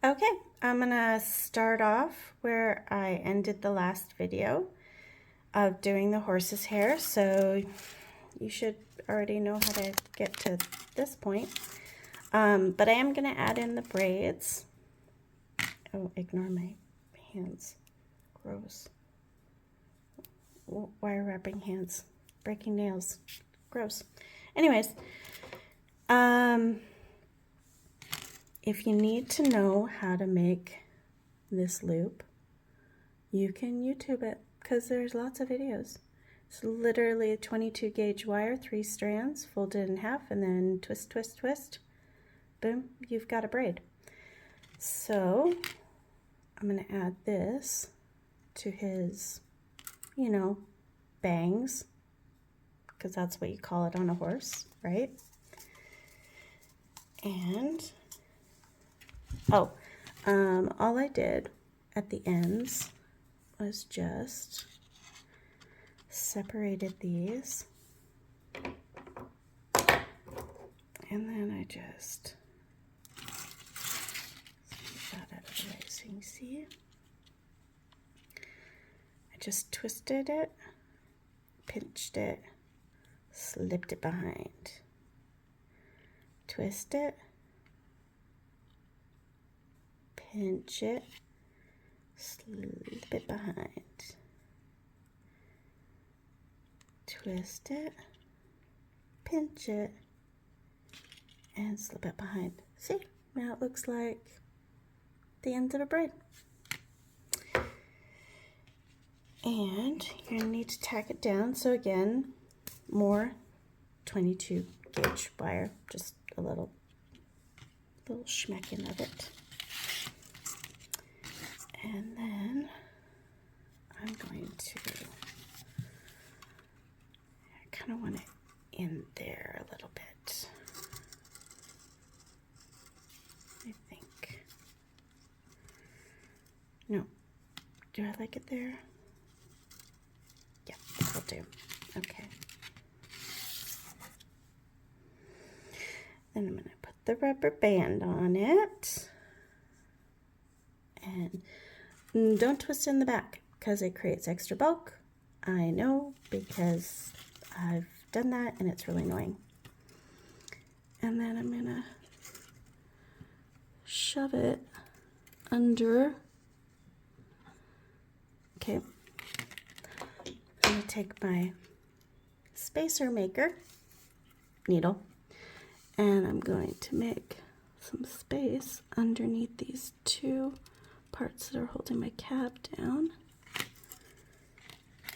Okay, I'm gonna start off where I ended the last video of doing the horse's hair, so you should already know how to get to this point. But I am gonna add in the braids. Oh, ignore my hands. Gross. Wire wrapping hands. Breaking nails. Gross. Anyways, if you need to know how to make this loop, you can YouTube it because there's lots of videos. It's literally a 22 gauge wire, 3 strands, folded in half, and then twist, twist, twist. Boom, you've got a braid. So I'm going to add this to his, bangs, because that's what you call it on a horse, right? And all I did at the ends was just separated these, and then I just get that out of the way so you can see. I just twisted it, pinched it, slipped it behind, twist it, pinch it, slip it behind, twist it, pinch it, and slip it behind. See, now it looks like the ends of a braid. And you're gonna need to tack it down. So again, more 22 gauge wire, just a little schmecking of it. And then I'm going to, I kind of want it in there a little bit, I think. No, do I like it there? Yeah, that'll do. Okay. Then I'm going to put the rubber band on it. And don't twist in the back because it creates extra bulk. I know because I've done that and it's really annoying. And then I'm going to shove it under. Okay. I'm going to take my spacer maker needle and I'm going to make some space underneath these two parts that are holding my cap down.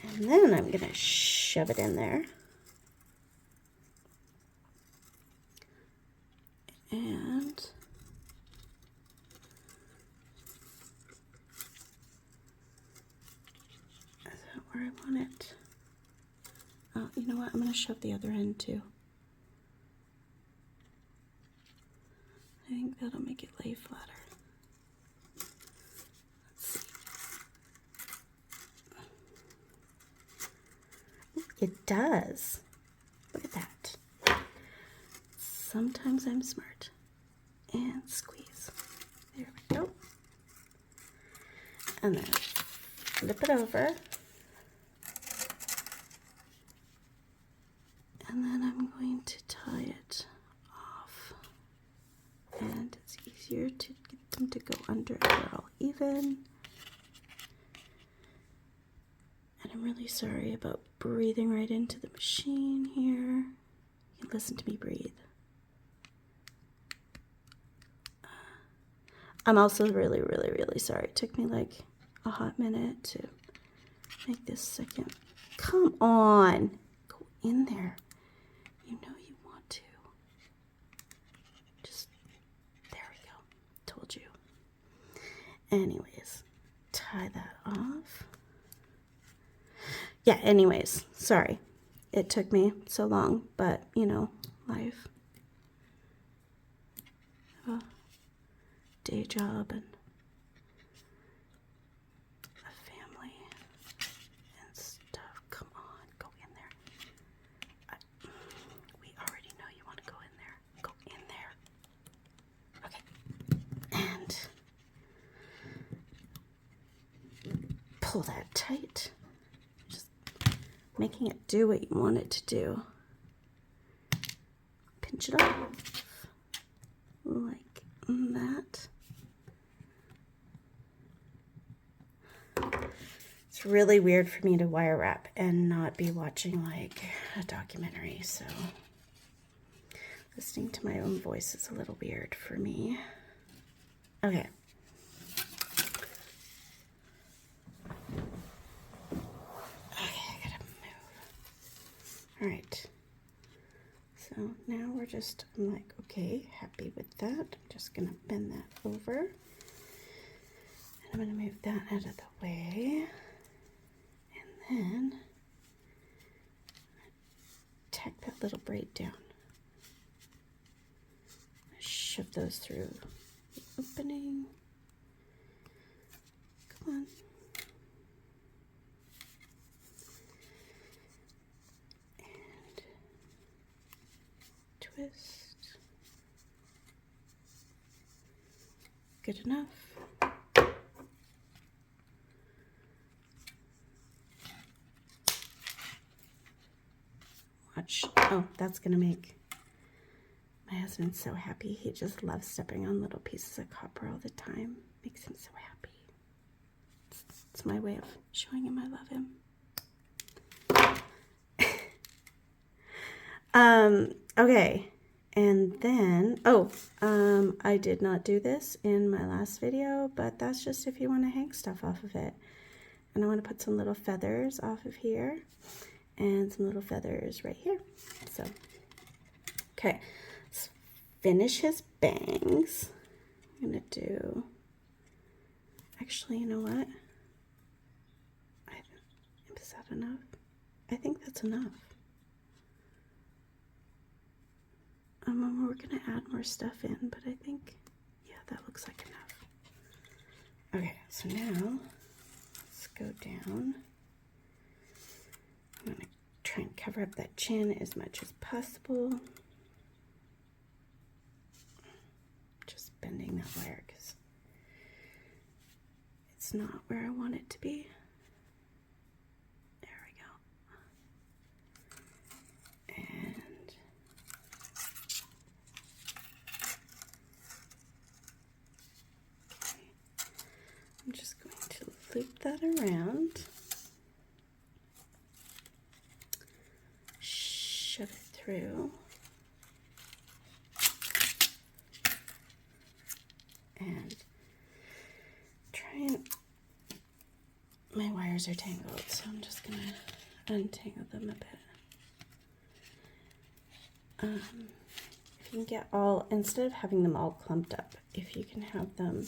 And then I'm going to shove it in there. And is that where I want it? Oh, you know what? I'm going to shove the other end too. I think that'll make it lay flatter. It does. Look at that. Sometimes I'm smart. And squeeze. There we go. And then flip it over. And then I'm going to tie it off. And it's easier to get them to go under if they're all even. And I'm really sorry about breathing right into the machine here. You can listen to me breathe. I'm also really, really, really sorry. It took me like a hot minute to make this second. Come on, go in there. You know you want to. Just, there we go. Told you. Anyways, tie that off. Yeah, anyways, sorry. It took me so long, but life. A day job and a family and stuff. Come on, go in there. We already know you want to go in there. Go in there. Okay. And pull that tight. Just making it do what you want it to do. Pinch it off like that. It's really weird for me to wire wrap and not be watching like a documentary, so listening to my own voice is a little weird for me. Okay. Okay, I gotta move. All right. So now we're just, I'm like, okay, happy with that. I'm just gonna bend that over. And I'm gonna move that out of the way. And then tack that little braid down. Shove those through the opening. Come on. And twist. Good enough. Watch. Oh, that's gonna make my husband so happy. He just loves stepping on little pieces of copper all the time. Makes him so happy. It's my way of showing him I love him. Okay. And then, I did not do this in my last video, but that's just if you want to hang stuff off of it. And I want to put some little feathers off of here and some little feathers right here. So, okay. Let's finish his bangs. I'm going to do, actually, you know what? Is that enough? I think that's enough. We're going to add more stuff in, but I think, yeah, that looks like enough. Okay, so now let's go down. I'm going to try and cover up that chin as much as possible. Just bending that wire because it's not where I want it to be. There we go. And I'm just going to loop that around, shove it through, and try and, my wires are tangled, so I'm just going to untangle them a bit. If you can get all, instead of having them all clumped up, if you can have them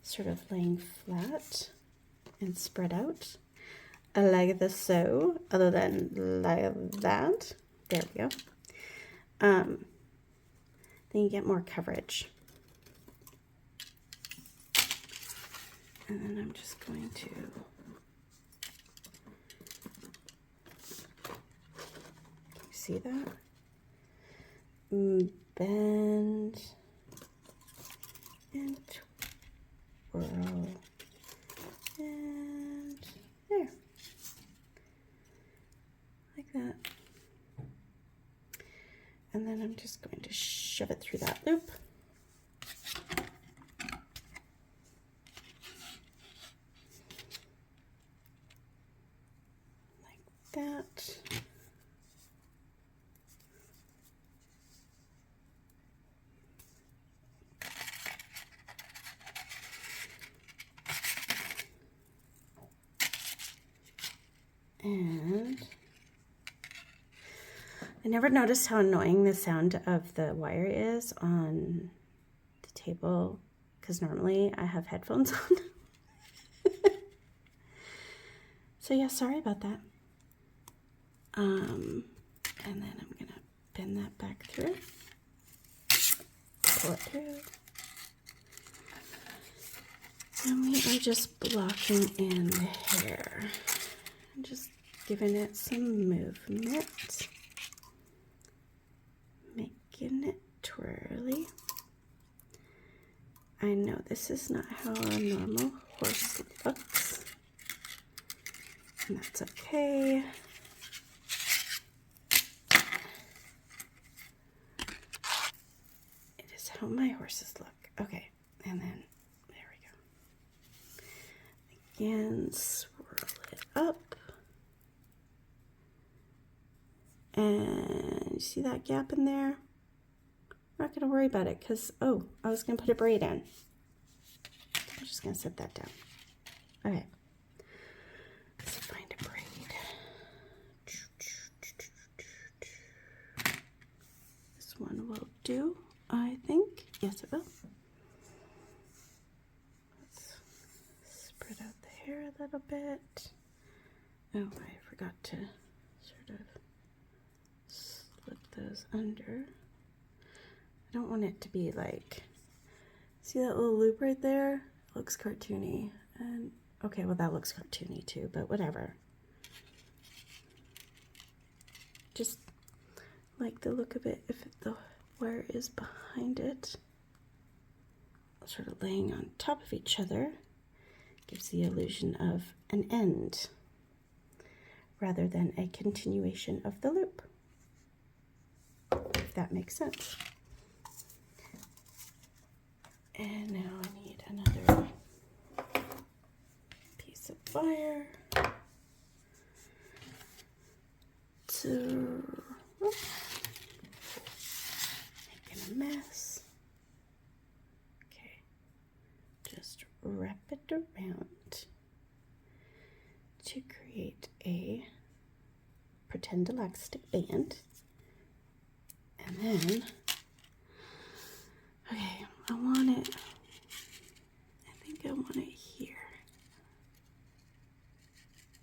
sort of laying flat and spread out like this, so other than like that, there we go. Then you get more coverage. And then I'm just going to see that? Bend and twirl and there, like that. And then I'm just going to shove it through that loop. Like that. And I never noticed how annoying the sound of the wire is on the table, because normally I have headphones on. So yeah, sorry about that. And then I'm gonna bend that back through, pull it through. And we are just blocking in the hair. Just giving it some movement, making it twirly. I know this is not how a normal horse looks, And that's okay. It is how my horses look. Okay, and then there we go. Again, swirl it up. And you see that gap in there? I'm not going to worry about it because, oh, I was going to put a braid in. I'm just going to set that down. Okay. Let's find a braid. This one will do, I think. Yes, it will. Let's spread out the hair a little bit. Oh, I forgot to sort of slip those under. I don't want it to be like, see that little loop right there? It looks cartoony. And okay, well that looks cartoony too, but whatever. Just like the look of it if the wire is behind it. Sort of laying on top of each other gives the illusion of an end rather than a continuation of the loop, if that makes sense. And now I need another piece of wire to making a mess. Okay, just wrap it around to create a pretend elastic band. And then, okay, I want it, I think I want it here,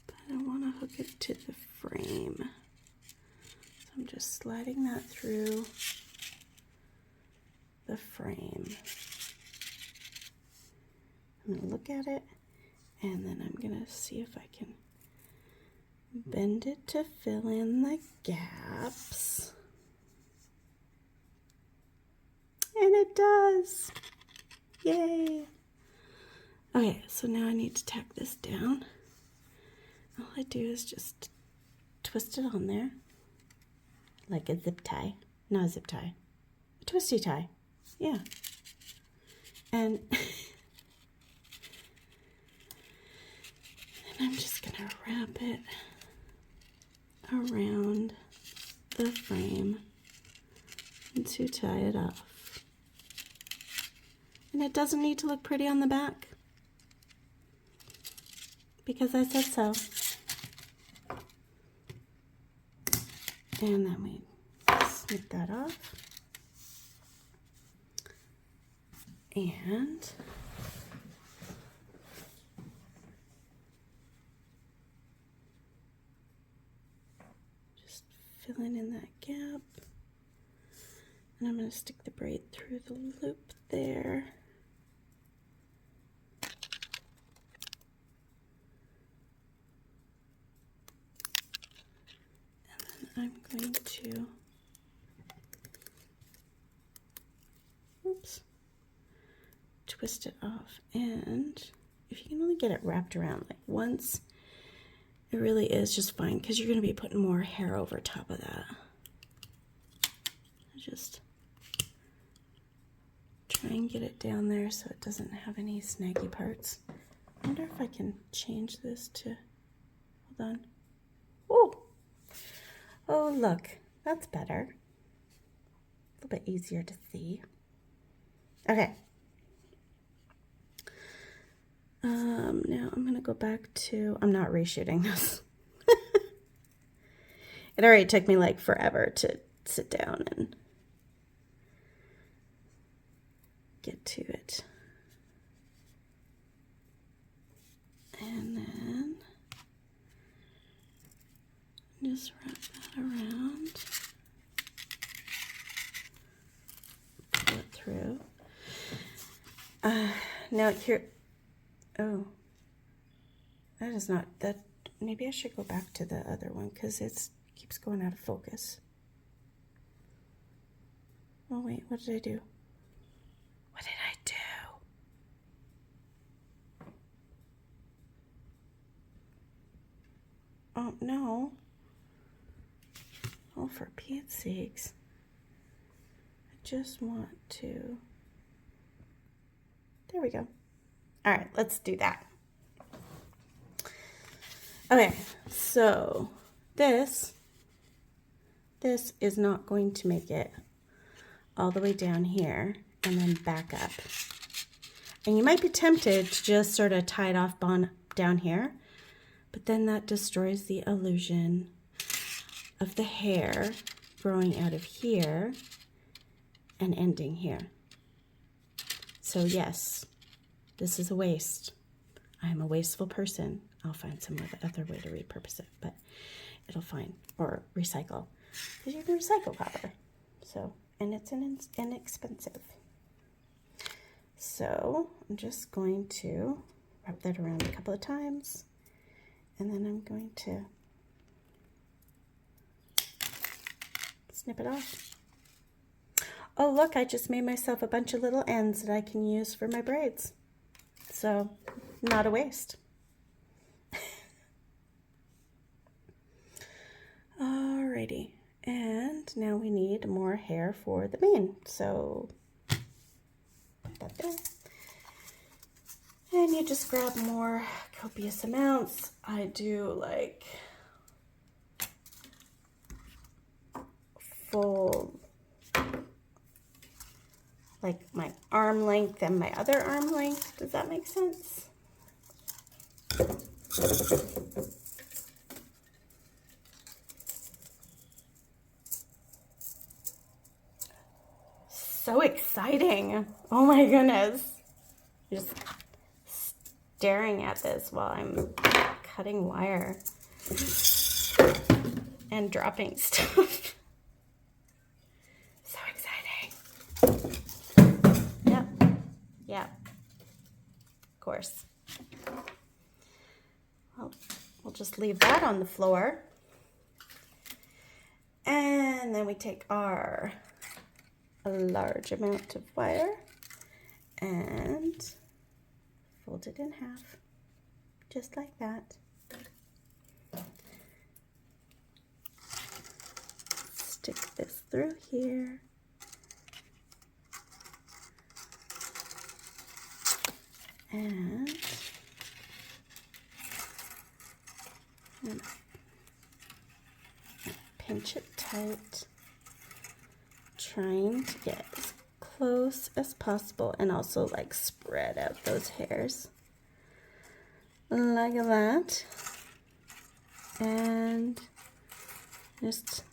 but I want to hook it to the frame. So I'm just sliding that through the frame. I'm going to look at it, and then I'm going to see if I can bend it to fill in the gaps. And it does. Yay. Okay, so now I need to tack this down. All I do is just twist it on there like a zip tie. Not a zip tie. A twisty tie. Yeah. And I'm just going to wrap it around the frame and to tie it off. And it doesn't need to look pretty on the back because I said so. And then we snip that off. And just filling in that gap. And I'm going to stick the braid through the loop there. And then I'm going to, oops, twist it off. And if you can only get it wrapped around like once, it really is just fine because you're going to be putting more hair over top of that. Just try and get it down there so it doesn't have any snaggy parts. I wonder if I can change this to, hold on. Oh, oh look, that's better. A little bit easier to see. Okay. Now I'm gonna go back to, I'm not reshooting this. It already took me like forever to sit down and get to it. And then just wrap that around, pull it through. Now here, oh, that is not, that, maybe I should go back to the other one because it keeps going out of focus. Oh wait, what did I do? What did I do? don't know. Oh, for Pete's sakes. I just want to... There we go. All right, let's do that. Okay, so this is not going to make it all the way down here and then back up. And you might be tempted to just sort of tie it off down here, but then that destroys the illusion of the hair growing out of here and ending here. So yes, this is a waste. I am a wasteful person. I'll find some other way to repurpose it, but it'll fine, or recycle, because you can recycle copper. So, and it's inexpensive. So I'm just going to wrap that around a couple of times, and then I'm going to snip it off. Oh, look, I just made myself a bunch of little ends that I can use for my braids. So, not a waste. Alrighty, and now we need more hair for the mane. So, put that there. And you just grab more copious amounts. I do like full, like my arm length and my other arm length. Does that make sense? So exciting. Oh my goodness. Just staring at this while I'm cutting wire and dropping stuff. So exciting. Yep. Yep. Of course. Well, we'll just leave that on the floor. And then we take our large amount of wire and fold it in half, just like that. Stick this through here. And pinch it tight, trying to get as close as possible and also like spread out those hairs like that, and just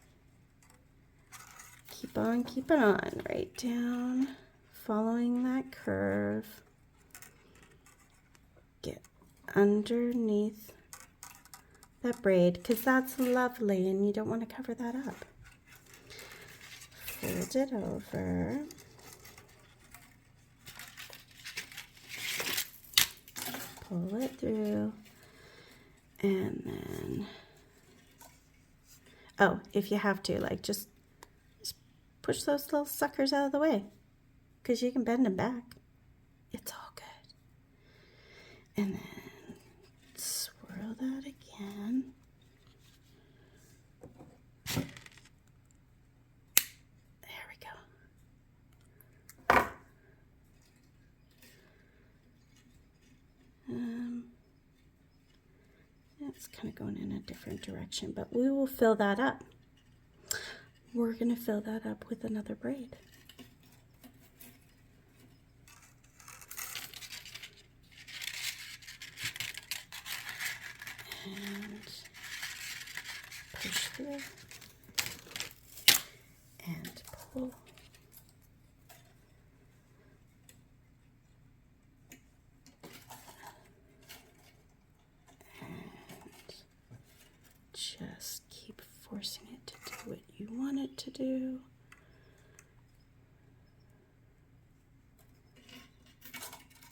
keep on keeping on right down, following that curve. Get underneath that braid because that's lovely and you don't want to cover that up. Fold it over. Pull it through. And then, oh, if you have to, like just push those little suckers out of the way because you can bend them back. It's all good. And then swirl that again. There we go. It's kind of going in a different direction, but we will fill that up. We're going to fill that up with another braid. And push through and pull. Just keep forcing it to do what you want it to do.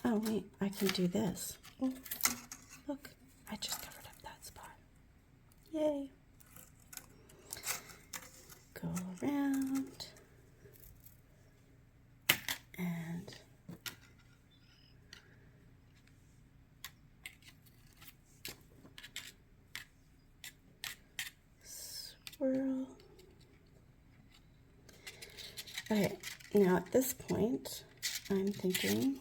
Oh wait, I can do this. Oh, look, I just covered up that spot. Yay. Go around and Okay, now at this point, I'm thinking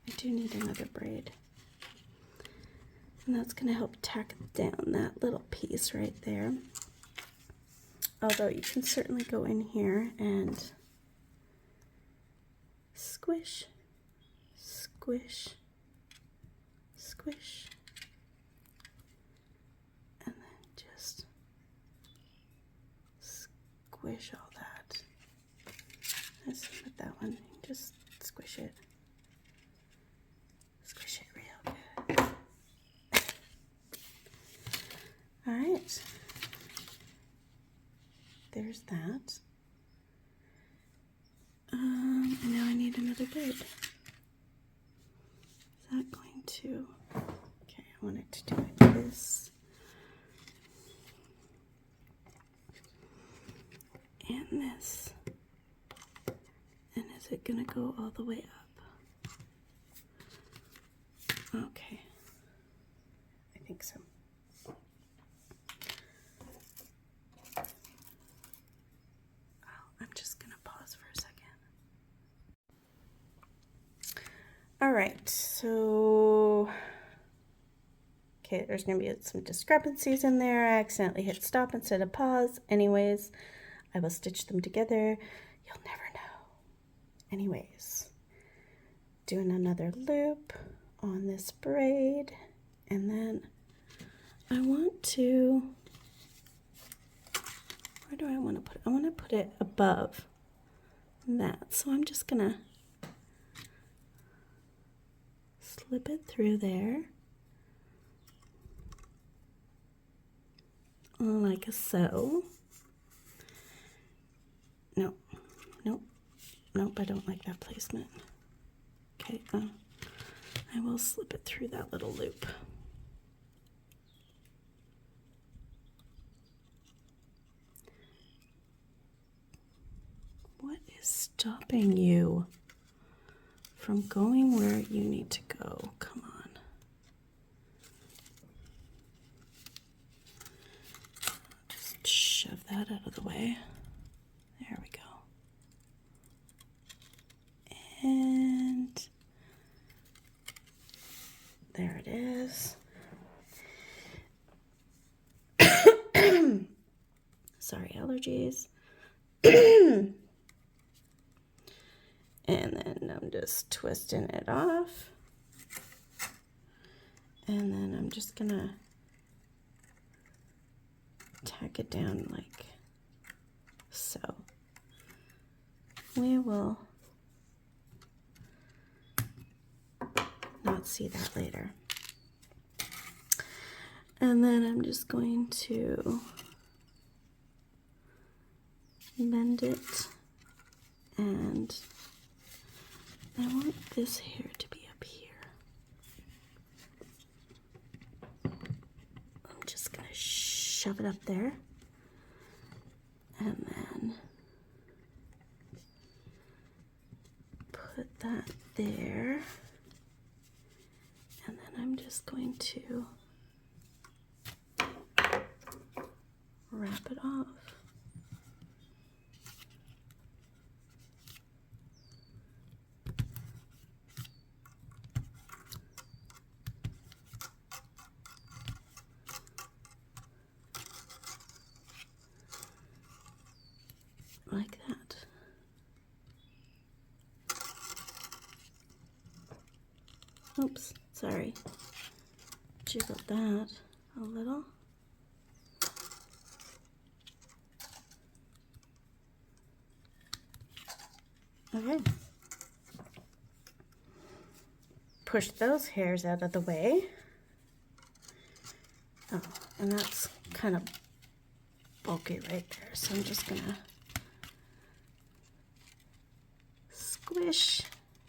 I do need another braid. And that's going to help tack down that little piece right there. Although you can certainly go in here and squish, squish, squish, and then just squish all that. Let's with that one, just squish it. Squish it real good. All right. There's that. And now I need another braid. Is that going to... Okay, I want it to do like this. And this. And is it going to go all the way up? Okay. I think so. I'm just going to pause for a second. All right, so, okay, there's going to be some discrepancies in there. I accidentally hit stop instead of pause. Anyways, I will stitch them together. You'll never know. Anyways, doing another loop on this braid, and then I want to, where do I want to put it? I want to put it above that. So I'm just going to slip it through there like so. Nope, nope, nope, I don't like that placement. Okay, I will slip it through that little loop. What is stopping you from going where you need to go? Come on. Just shove that out of the way. There we go. And there it is. Sorry, allergies. And then I'm just twisting it off. And then I'm just gonna tack it down like so. We will not see that later. And then I'm just going to bend it, and I want this hair to be up here. I'm just going to shove it up there, and then put that there, and then I'm just going to wrap it off. Like that. Oops, sorry. Jiggled that a little. Okay. Push those hairs out of the way. Oh, and that's kind of bulky right there, so I'm just gonna squish,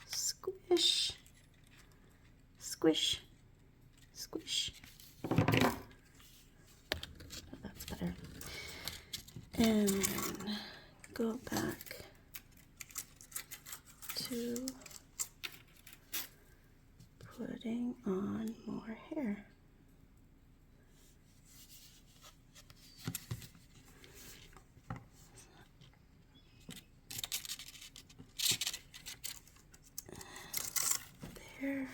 squish, squish, squish. Oh, that's better. And then go back to putting on more hair. here.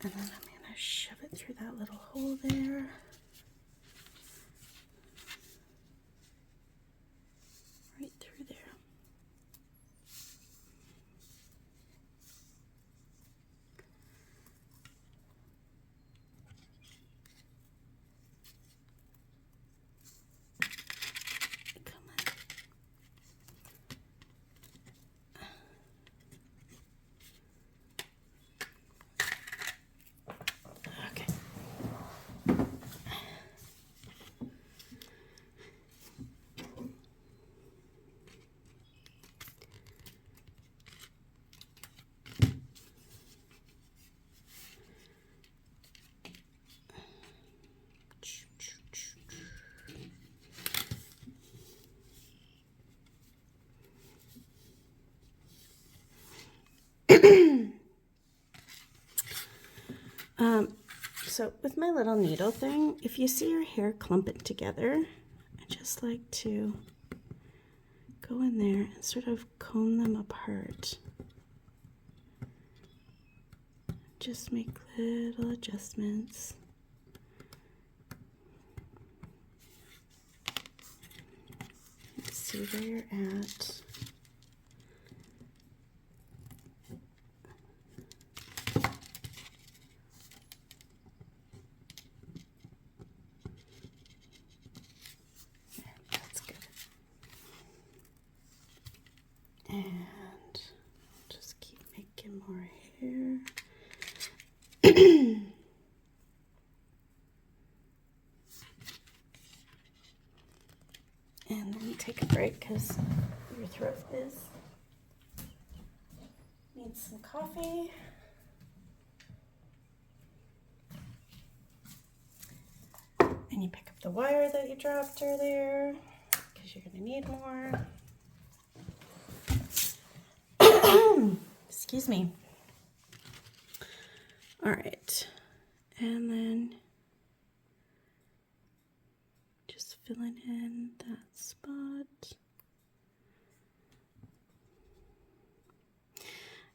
And then I'm going to shove it through that little hole there. Right through there. Come on. Okay. So with my little needle thing, if you see your hair clumping together, I just like to go in there and sort of comb them apart. Just make little adjustments. Let's see where you're at. That's good. And just keep making more hair. And then take a break because your throat needs some coffee. And you pick up the wire that you dropped earlier because you're going to need more. Excuse me. All right. And then just filling in that spot.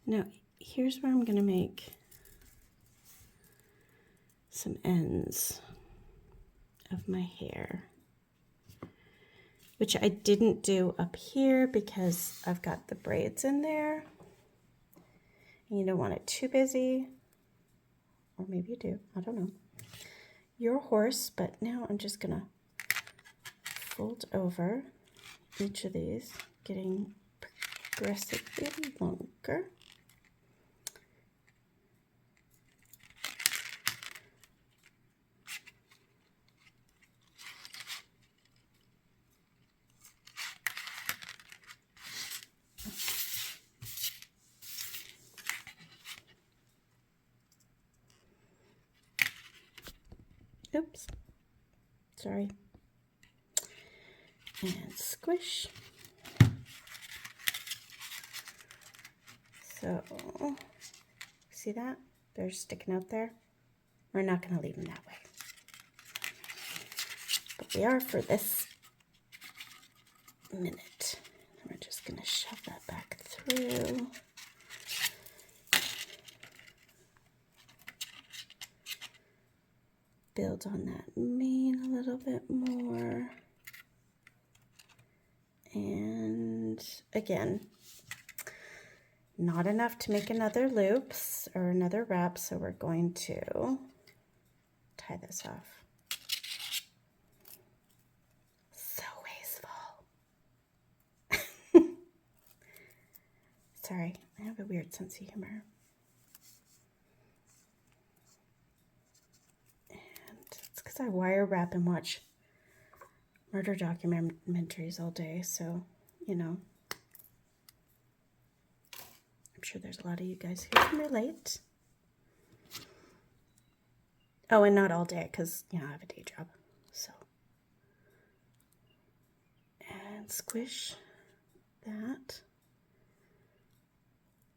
Now, here's where I'm going to make some ends of my hair, which I didn't do up here because I've got the braids in there. And you don't want it too busy, or maybe you do, I don't know. Your horse, but now I'm just gonna fold over each of these, getting progressively longer. Oops, sorry. And squish. So, see that? They're sticking out there. We're not going to leave them that way. But we are for this minute. We're just going to shove that back through. Build on that mane a little bit more. And again, not enough to make another loops or another wrap, so we're going to tie this off. So wasteful. Sorry, I have a weird sense of humor. It's because I wire wrap and watch murder documentaries all day, so, you know. I'm sure there's a lot of you guys who can relate. Oh, and not all day, because, you know, I have a day job, so. And squish that.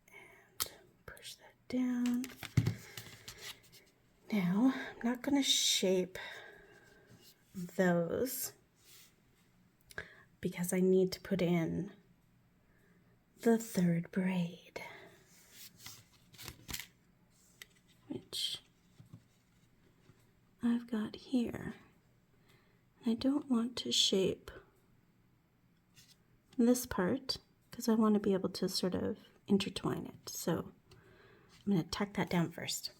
And push that down. Now, I'm not going to shape those because I need to put in the third braid. I've got here. I don't want to shape this part because I want to be able to sort of intertwine it. So I'm going to tack that down first.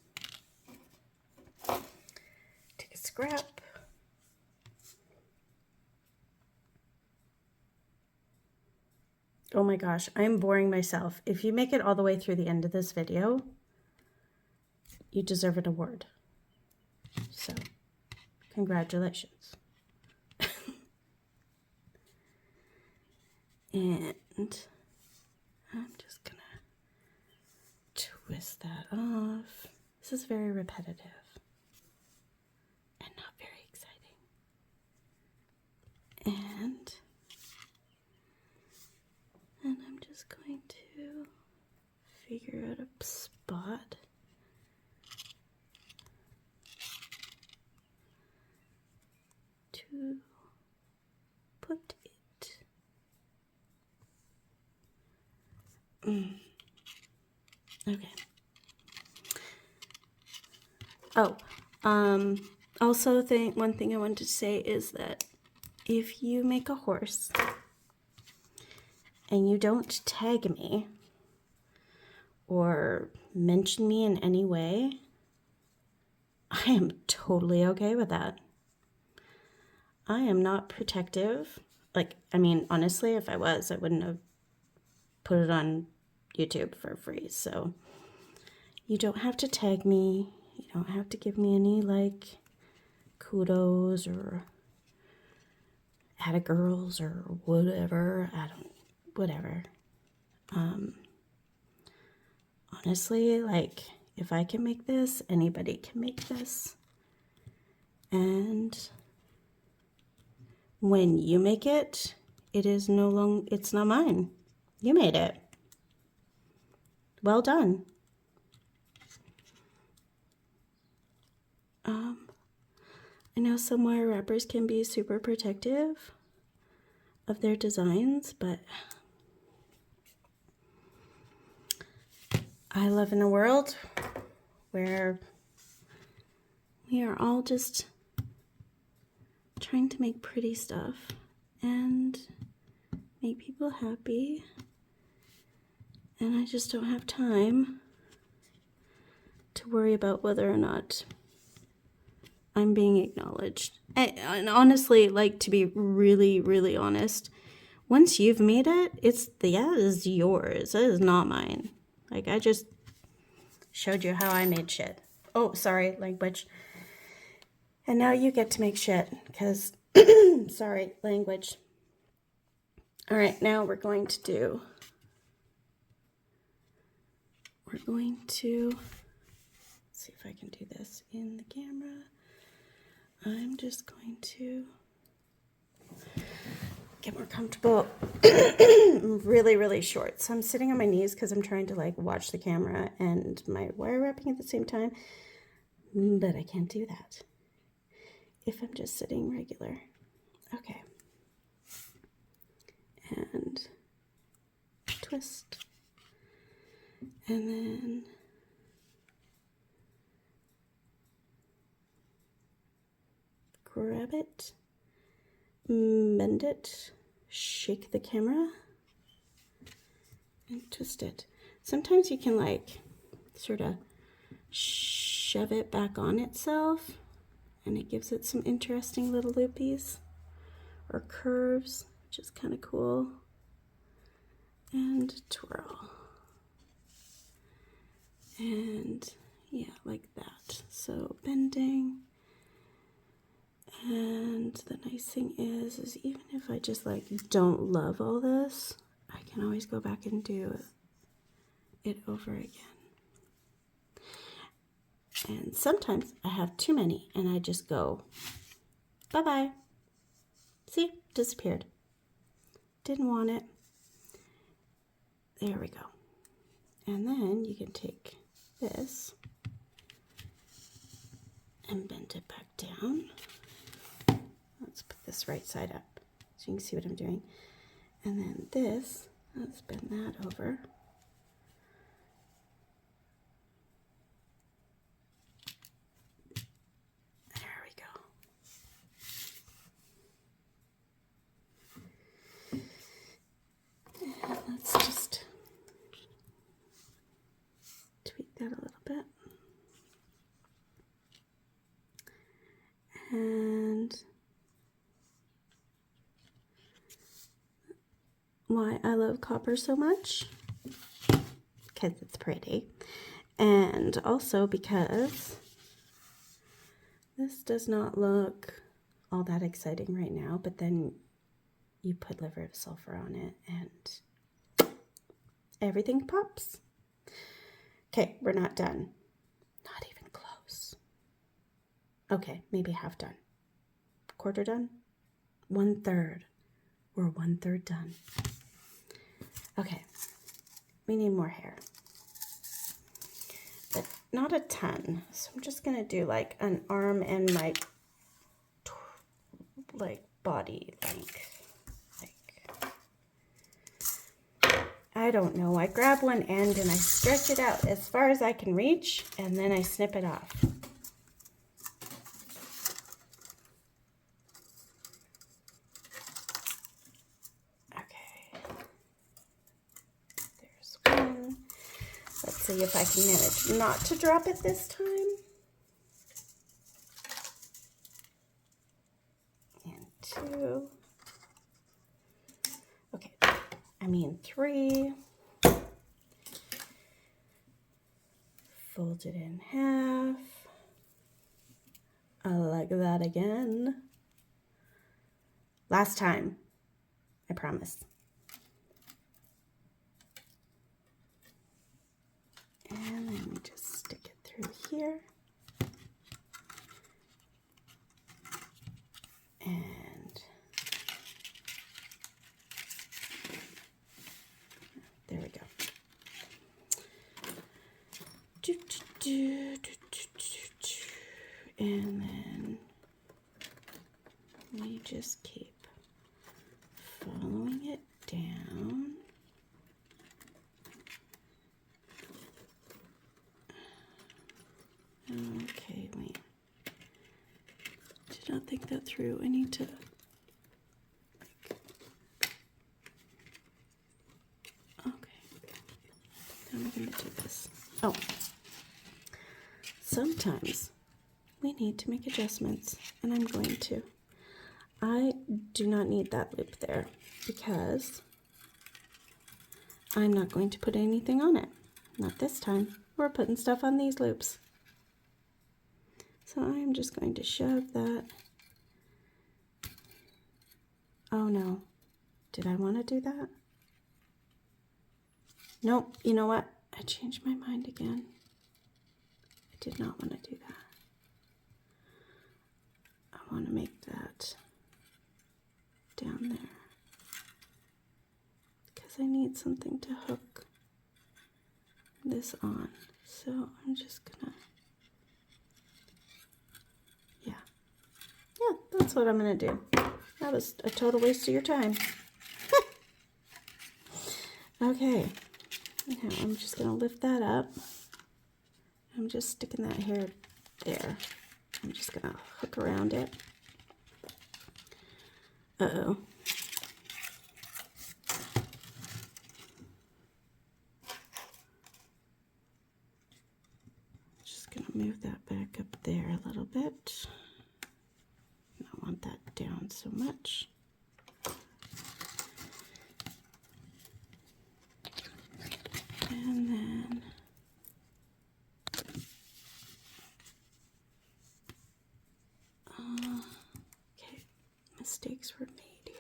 Take a scrap. Oh my gosh, I'm boring myself. If you make it all the way through the end of this video, you deserve an award. So, congratulations. And I'm just gonna twist that off. This is very repetitive and not very exciting. And I'm just going to figure out a spot to put it. Okay. Oh, also one thing I wanted to say is that if you make a horse and you don't tag me or mention me in any way, I am totally okay with that. I am not protective. Like, I mean, honestly, if I was, I wouldn't have put it on YouTube for free. So you don't have to tag me. You don't have to give me any, like, kudos or atta girls or whatever. Whatever. Honestly, like, if I can make this, anybody can make this. And when you make it, it's not mine. You made it. Well done. I know some wire wrappers can be super protective of their designs, but I live in a world where we are all just trying to make pretty stuff and make people happy, and I just don't have time to worry about whether or not I'm being acknowledged. And honestly, like, to be really, really honest, once you've made it, that is yours. That is not mine. Like, I just showed you how I made shit. Oh, sorry, language. And now you get to make shit, because, sorry, language. All right, now let's see if I can do this in the camera. I'm just going to get more comfortable. Really, really short. So I'm sitting on my knees because I'm trying to, like, watch the camera and my wire wrapping at the same time. But I can't do that if I'm just sitting regular. Okay. And twist. And then grab it, bend it, shake the camera, and twist it. Sometimes you can, like, sort of shove it back on itself, and it gives it some interesting little loopies or curves, which is kind of cool. And twirl. And yeah, like that. So bending. And the nice thing is even if I just, like, don't love all this, I can always go back and do it over again. And sometimes I have too many and I just go, bye-bye. See, disappeared. Didn't want it. There we go. And then you can take this and bend it back down. Let's put this right side up so you can see what I'm doing. And then this, let's bend that over. There why I love copper so much, because it's pretty, and also because this does not look all that exciting right now, but then you put liver of sulfur on it and everything pops. Okay, we're not done. Not even close. Okay, maybe half done. Quarter done? 1/3. We're 1/3 done. Okay, we need more hair. But not a ton. So I'm just gonna do like an arm and my body length. I don't know. I grab one end and I stretch it out as far as I can reach, and then I snip it off. Okay. There's one. Let's see if I can manage not to drop it this time. And 2. Okay. I mean 3. Fold it in half. Like that again. Last time, I promise. And then we just stick it through here. And there we go. And then we just keep following it down. Okay, wait. Did not think that through. I need to I'm going to do this. Oh, sometimes we need to make adjustments, and I'm going to. I do not need that loop there because I'm not going to put anything on it. Not this time. We're putting stuff on these loops. So I'm just going to shove that. Oh no. Did I want to do that? Nope. You know what? I changed my mind again. I did not want to do that. I want to make that down there because I need something to hook this on. So I'm just gonna, yeah, that's what I'm gonna do. That was a total waste of your time. Okay, now I'm just gonna lift that up. I'm just sticking that hair there. I'm just gonna hook around it. Uh-oh. Just gonna move that back up there a little bit. I don't want that down so much. And then okay, mistakes were made here.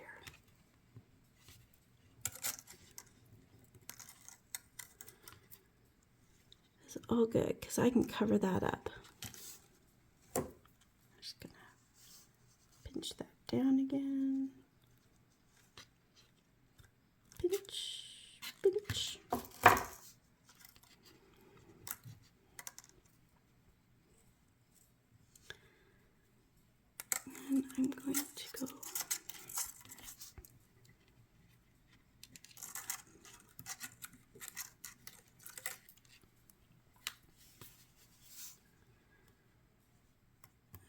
It's all good because I can cover that up. I'm just gonna pinch that down again. Pinch, pinch. And I'm going to go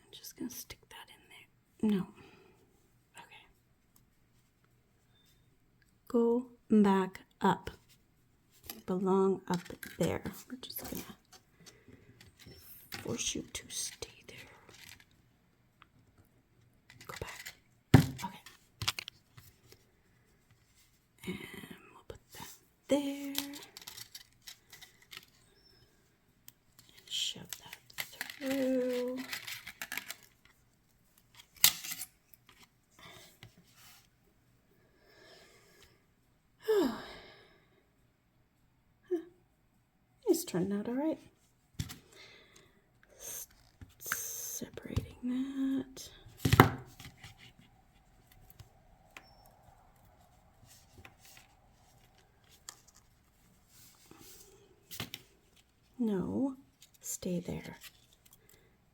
I'm just going to stick that in there. No. Okay. Go back up. You belong up there. We're just going to force you to stay there. Go back. Okay. And there. And shove that through. It's turned out all right. Separating that. No, stay there.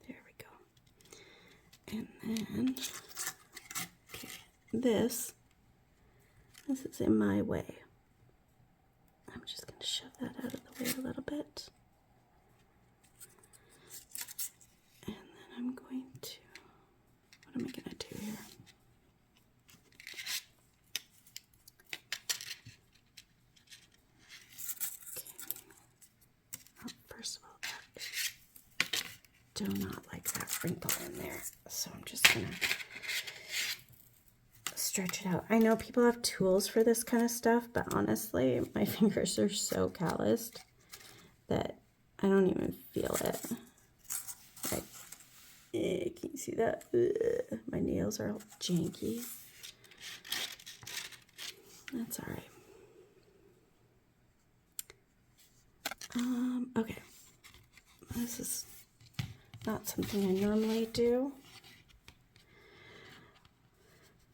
There we go. And then, okay, this is in my way. I'm just going to shove that out of the way a little bit. And then I'm going to, what am I going to do here? Okay. Oh, first of all, I do not like that wrinkle in there. So I'm just going to stretch it out. I know people have tools for this kind of stuff, but honestly, my fingers are so calloused that I don't even feel it. Like, can you see that? Ugh, my nails are all janky. That's all right. Okay. This is not something I normally do,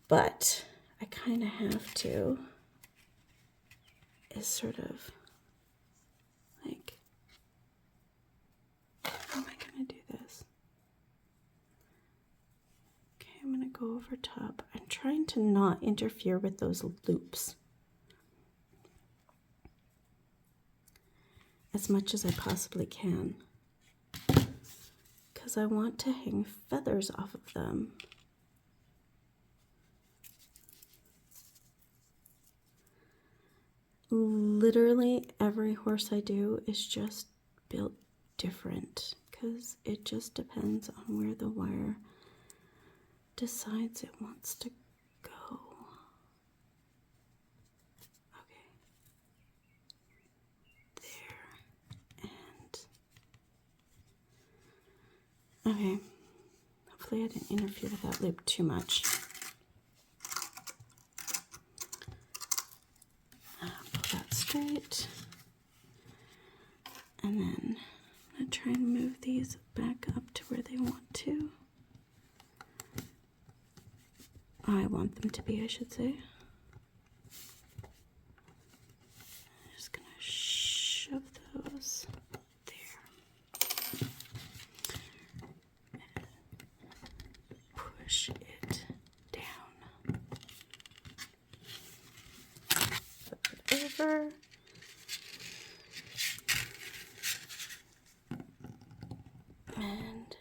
but I kind of have to. Is sort of like, how am I going to do this? Okay, I'm going to go over top. I'm trying to not interfere with those loops as much as I possibly can, because I want to hang feathers off of them. Literally every horse I do is just built different because it just depends on where the wire decides it wants to go. Okay. There. And okay. Hopefully I didn't interfere with that loop too much. Pull that straight. And then I'm going to try and move these back up to where they want to. I want them to be, I should say. I'm just going to shove those there. And push it down. Flip it over. And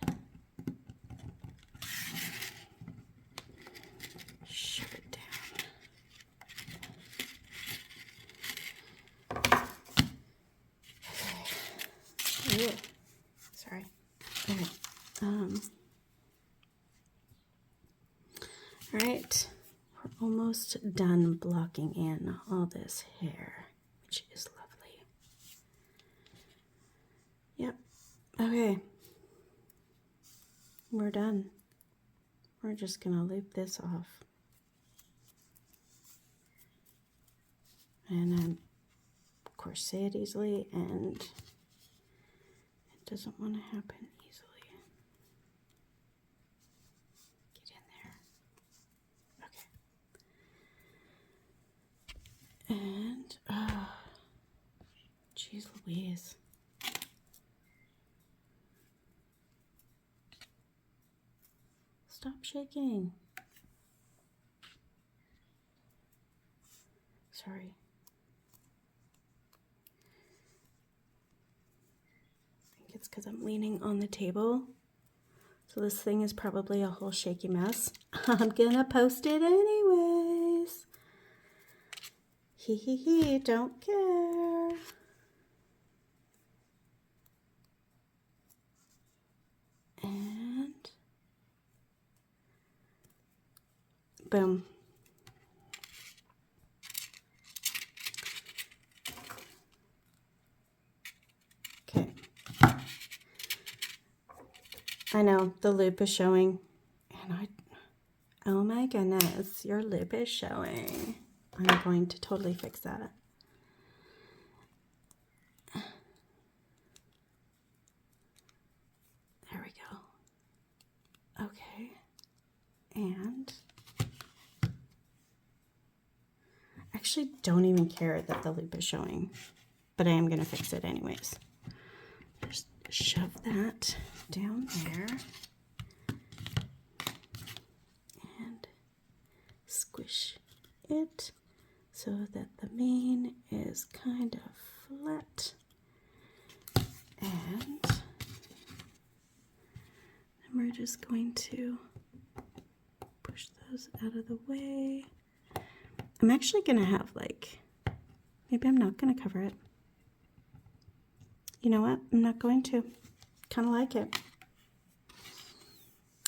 shove it down. Okay. Ooh. Sorry. Okay. All right. We're almost done blocking in all this hair, which is lovely. Yep. Okay. We're done. We're just gonna loop this off. And of course, say it easily, and it doesn't want to happen easily. Get in there. Okay. And, geez Louise. Stop shaking. Sorry. I think it's because I'm leaning on the table. So this thing is probably a whole shaky mess. I'm gonna post it anyways. Hee hee hee, don't care. And boom. I know, the loop is showing. And oh my goodness, your loop is showing. I'm going to totally fix that. There we go. Okay. And I actually don't even care that the loop is showing, but I am going to fix it anyways. Just shove that down there. And squish it so that the mane is kind of flat. And then we're just going to push those out of the way. I'm actually going to have like, maybe I'm not going to cover it. You know what? I'm not going to. Kind of like it.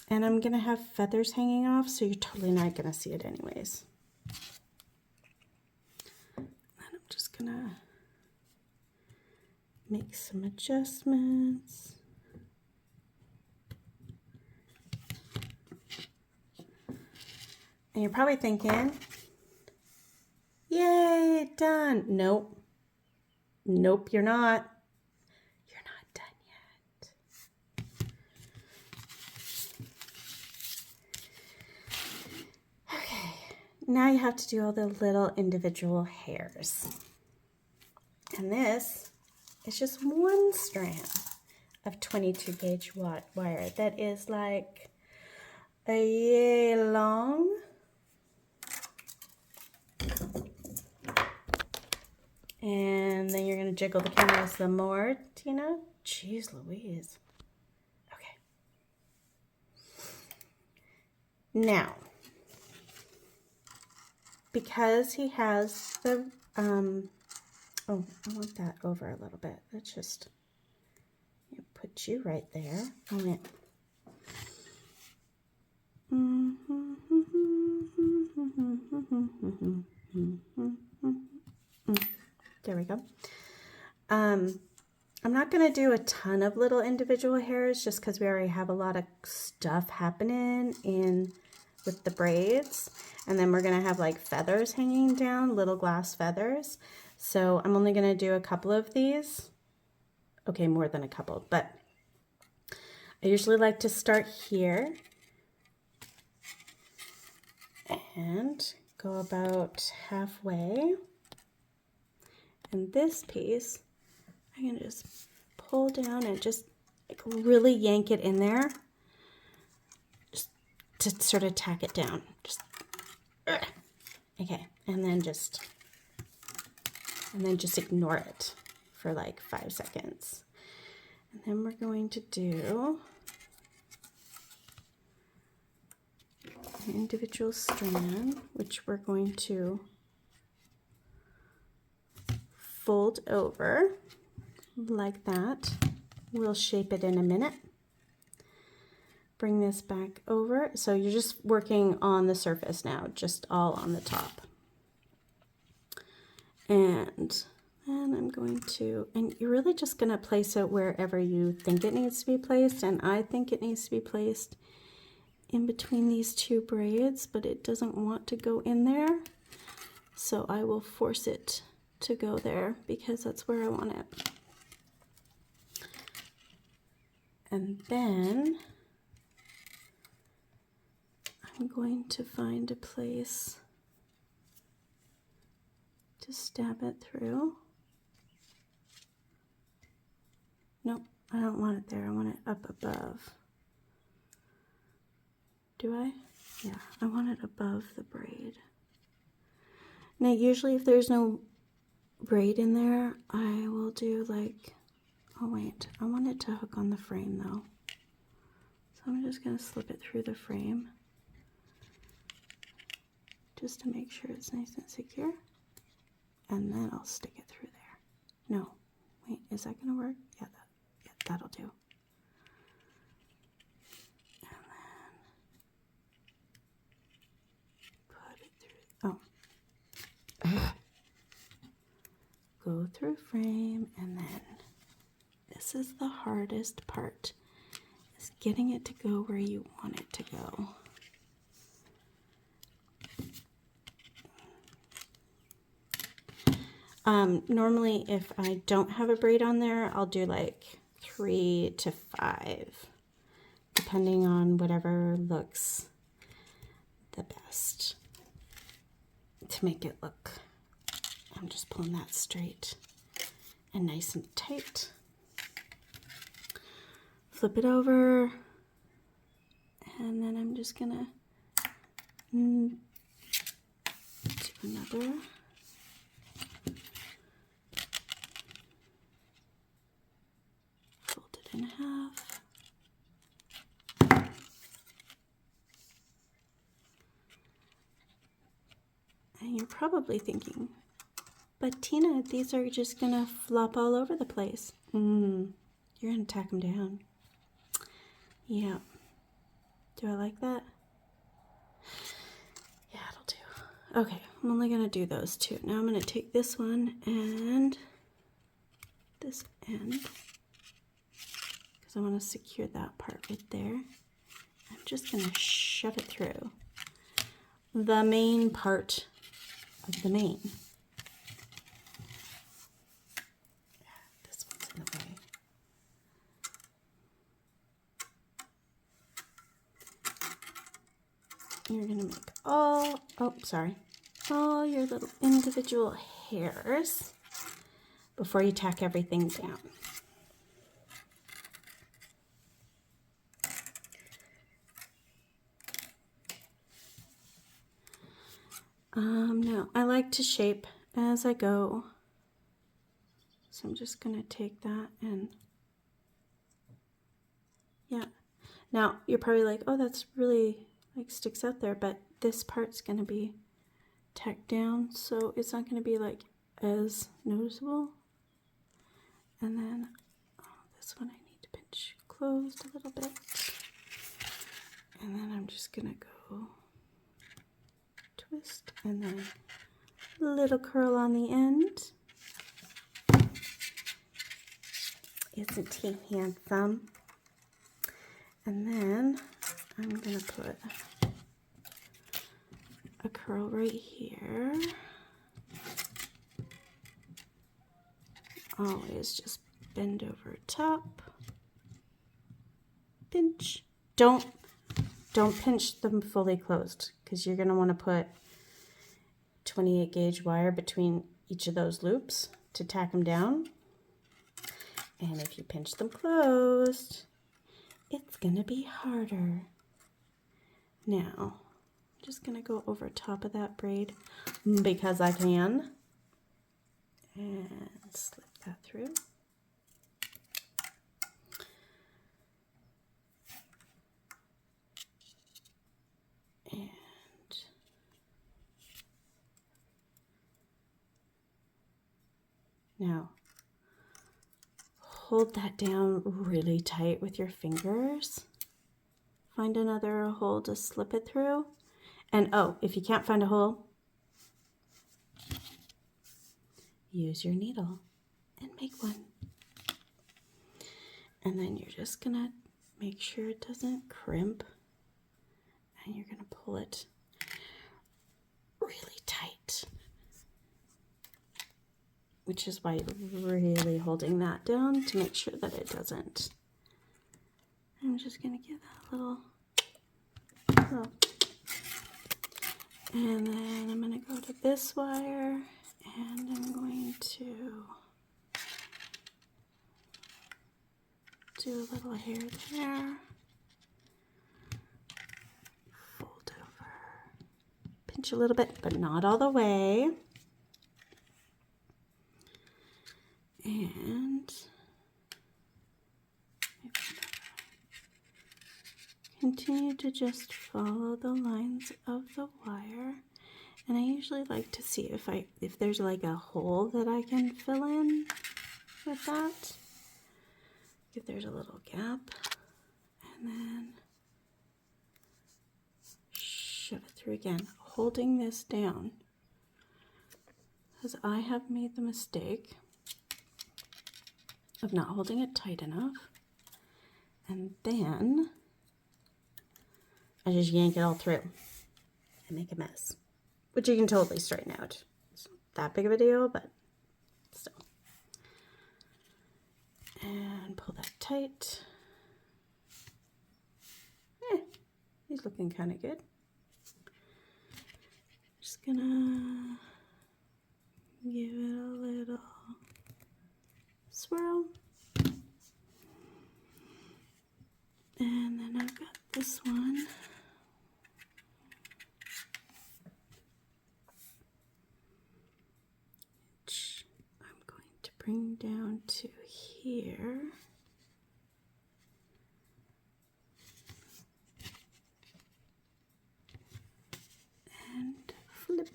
And I'm going to have feathers hanging off, so you're totally not going to see it anyways. And I'm just going to make some adjustments. And you're probably thinking, yay, done. Nope. Nope, you're not. You're not done yet. Okay, now you have to do all the little individual hairs. And this is just one strand of 22 gauge wire that is like a yay long. And then you're going to jiggle the camera some more, Tina. Jeez Louise. Okay. Now, because he has the, oh, I want that over a little bit. Let's just put you right there. There we go. I'm not going to do a ton of little individual hairs just because we already have a lot of stuff happening with the braids. And then we're going to have like feathers hanging down, little glass feathers. So I'm only going to do a couple of these. Okay, more than a couple, but I usually like to start here and go about halfway. And this piece, I'm going to just pull down and just like really yank it in there, just to sort of tack it down. Just okay, and then just ignore it for like 5 seconds. And then we're going to do an individual strand, which we're going to fold over like that. We'll shape it in a minute. Bring this back over. So you're just working on the surface now, just all on the top. And then I'm going to, and you're really just going to place it wherever you think it needs to be placed. And I think it needs to be placed in between these two braids, but it doesn't want to go in there. So I will force it to go there because that's where I want it. And then I'm going to find a place to stab it through. Nope, I don't want it there. I want it up above. Do I? Yeah, I want it above the braid. Now, usually if there's no braid in there, I will do like, oh wait, I want it to hook on the frame though. So I'm just going to slip it through the frame just to make sure it's nice and secure. And then I'll stick it through there. No, wait, is that going to work? Yeah, that'll do. And then put it through, oh. Go through frame, and then this is the hardest part, is getting it to go where you want it to go. Normally, if I don't have a braid on there, I'll do like 3 to 5, depending on whatever looks the best to make it look. I'm just pulling that straight and nice and tight. Flip it over, and then I'm just gonna do another. Fold it in half. And you're probably thinking, but Tina, these are just gonna flop all over the place. You're gonna tack them down. Yeah. Do I like that? Yeah, it'll do. Okay, I'm only gonna do those 2. Now I'm gonna take this one and this end, because I want to secure that part right there. I'm just gonna shove it through the main part of the mane. This one's in the way. You're gonna make all your little individual hairs before you tack everything down. Now I like to shape as I go, so I'm just gonna take that and yeah. Now you're probably like, oh, that's really like sticks out there, but this part's gonna be tacked down, so it's not gonna be like as noticeable. And then this one I need to pinch closed a little bit, and then I'm just gonna go twist and then a little curl on the end. Isn't he handsome? And then I'm gonna put a curl right here. Always just bend over top, pinch. Don't pinch them fully closed, because you're gonna want to put 28 gauge wire between each of those loops to tack them down. And if you pinch them closed, it's gonna be harder. Now, I'm just gonna go over top of that braid because I can, and slip that through. And now hold that down really tight with your fingers. Find another hole to slip it through. And oh, if you can't find a hole, use your needle and make one. And then you're just gonna make sure it doesn't crimp, and you're gonna pull it really tight, which is why you're really holding that down to make sure that it doesn't. I'm just gonna give that a little. And then I'm gonna go to this wire, and I'm going to do a little hair there, fold over, pinch a little bit, but not all the way, and continue to just follow the lines of the wire. And I usually like to see if there's like a hole that I can fill in with that. If there's a little gap, and then shove it through again, holding this down, because I have made the mistake of not holding it tight enough, And then I just yank it all through and make a mess, which you can totally straighten out. It's not that big of a deal, but still. And pull that tight. He's looking kind of good. Just gonna give it a little swirl. And then I've got this one. Which I'm going to bring down to here. And flip.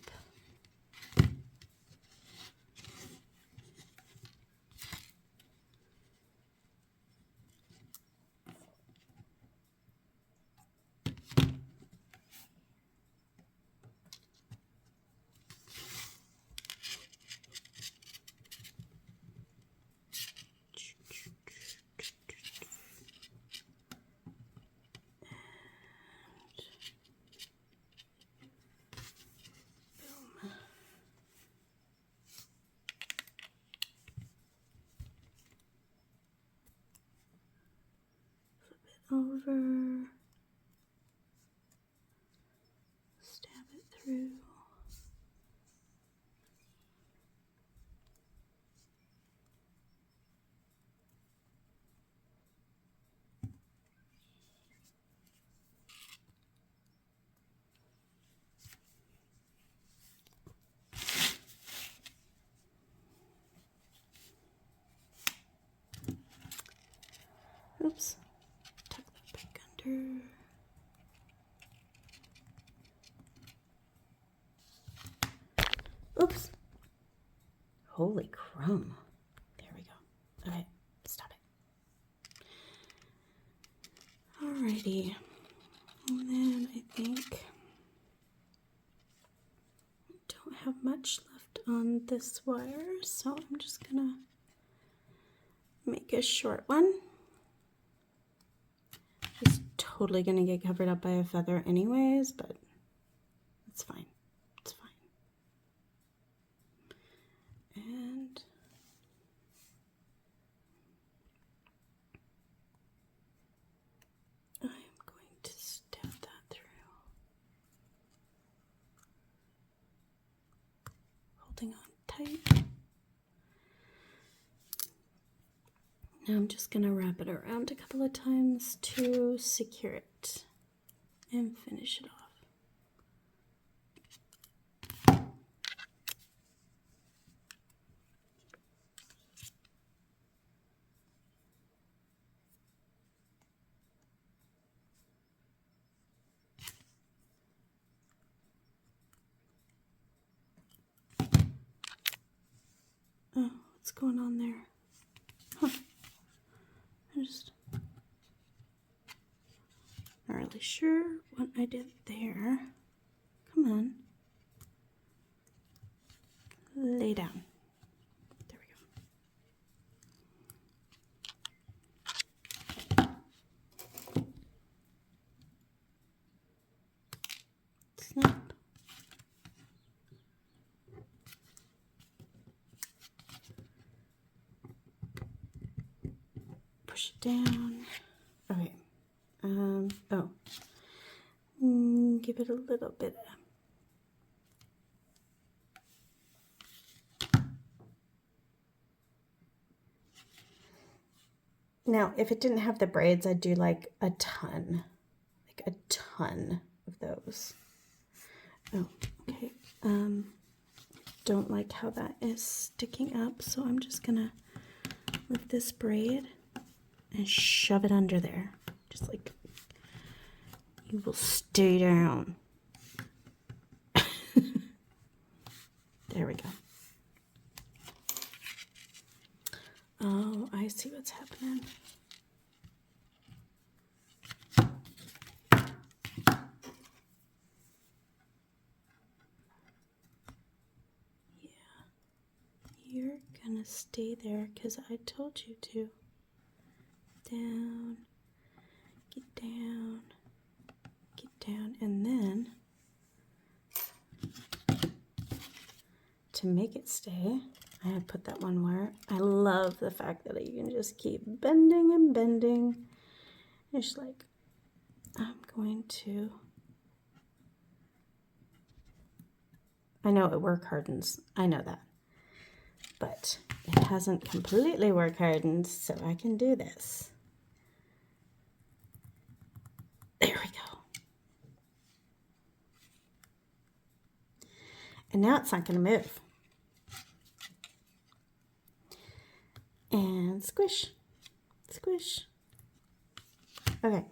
Over, stab it through. Oops, tuck that back under. Oops. Holy crumb. There we go. Okay, stop it. Alrighty. And then I think I don't have much left on this wire, so I'm just gonna make a short one. It's totally gonna get covered up by a feather anyways, but it's fine. It's fine. And I'm going to stab that through. Holding on tight. Now I'm just going to wrap it around a couple of times to secure it and finish it off. Oh, what's going on there? Huh. I'm just not really sure what I did there. Come on. Lay down. There we go. Snap. Push it down. Okay. Give it a little bit. Now, if it didn't have the braids, I'd do like a ton of those. Oh, okay. Don't like how that is sticking up, so I'm just gonna lift this braid and shove it under there. Just like, you will stay down. There we go. Oh, I see what's happening. Yeah, you're gonna stay there because I told you to. Down, get down, and then to make it stay, I had put that one where I love the fact that you can just keep bending and bending. It's like, I'm going to, I know it work hardens, I know that, but it hasn't completely work hardened, so I can do this. There we go. And now it's not going to move. And squish, squish. Okay.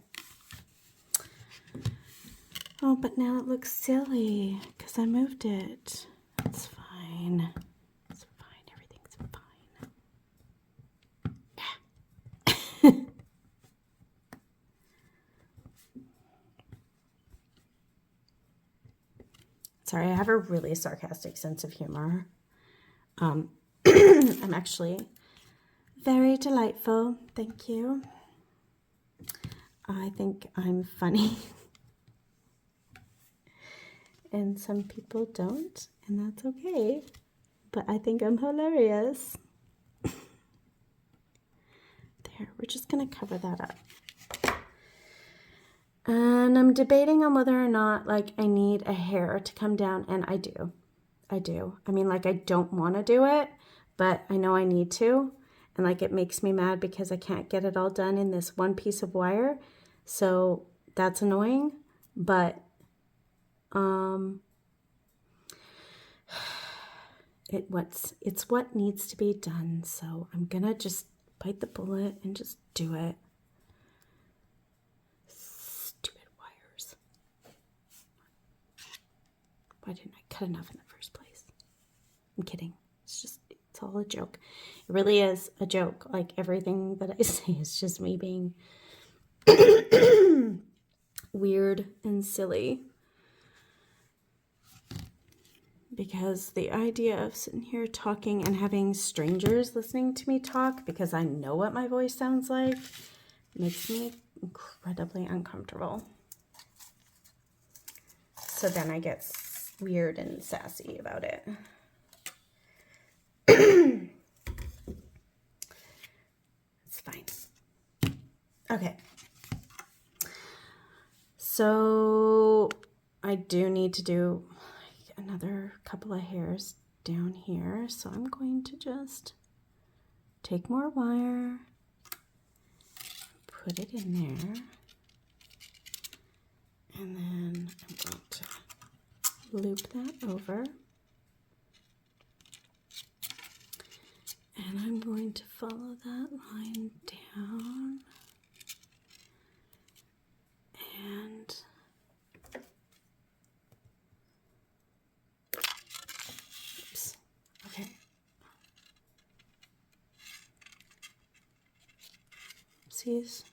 Oh, but now it looks silly because I moved it. It's fine. It's fine. Everything's fine. Yeah. Sorry, I have a really sarcastic sense of humor. I'm actually very delightful. Thank you. I think I'm funny. And some people don't, and that's okay. But I think I'm hilarious. There, we're just gonna cover that up. And I'm debating on whether or not, like, I need a hair to come down, and I do. I do. I mean, like, I don't want to do it, but I know I need to. And, like, it makes me mad because I can't get it all done in this one piece of wire. So that's annoying, but it's what needs to be done. So I'm gonna just bite the bullet and just do it. Stupid wires. Why didn't I cut enough in the first place? I'm kidding. It's all a joke. It really is a joke. Like, everything that I say is just me being weird and silly. Because the idea of sitting here talking and having strangers listening to me talk, because I know what my voice sounds like, makes me incredibly uncomfortable. So then I get weird and sassy about it. It's fine. Okay. So I do need to do another couple of hairs down here. So I'm going to just take more wire, put it in there, and then I'm going to loop that over. And I'm going to follow that line down. And oops, okay. Oopsies,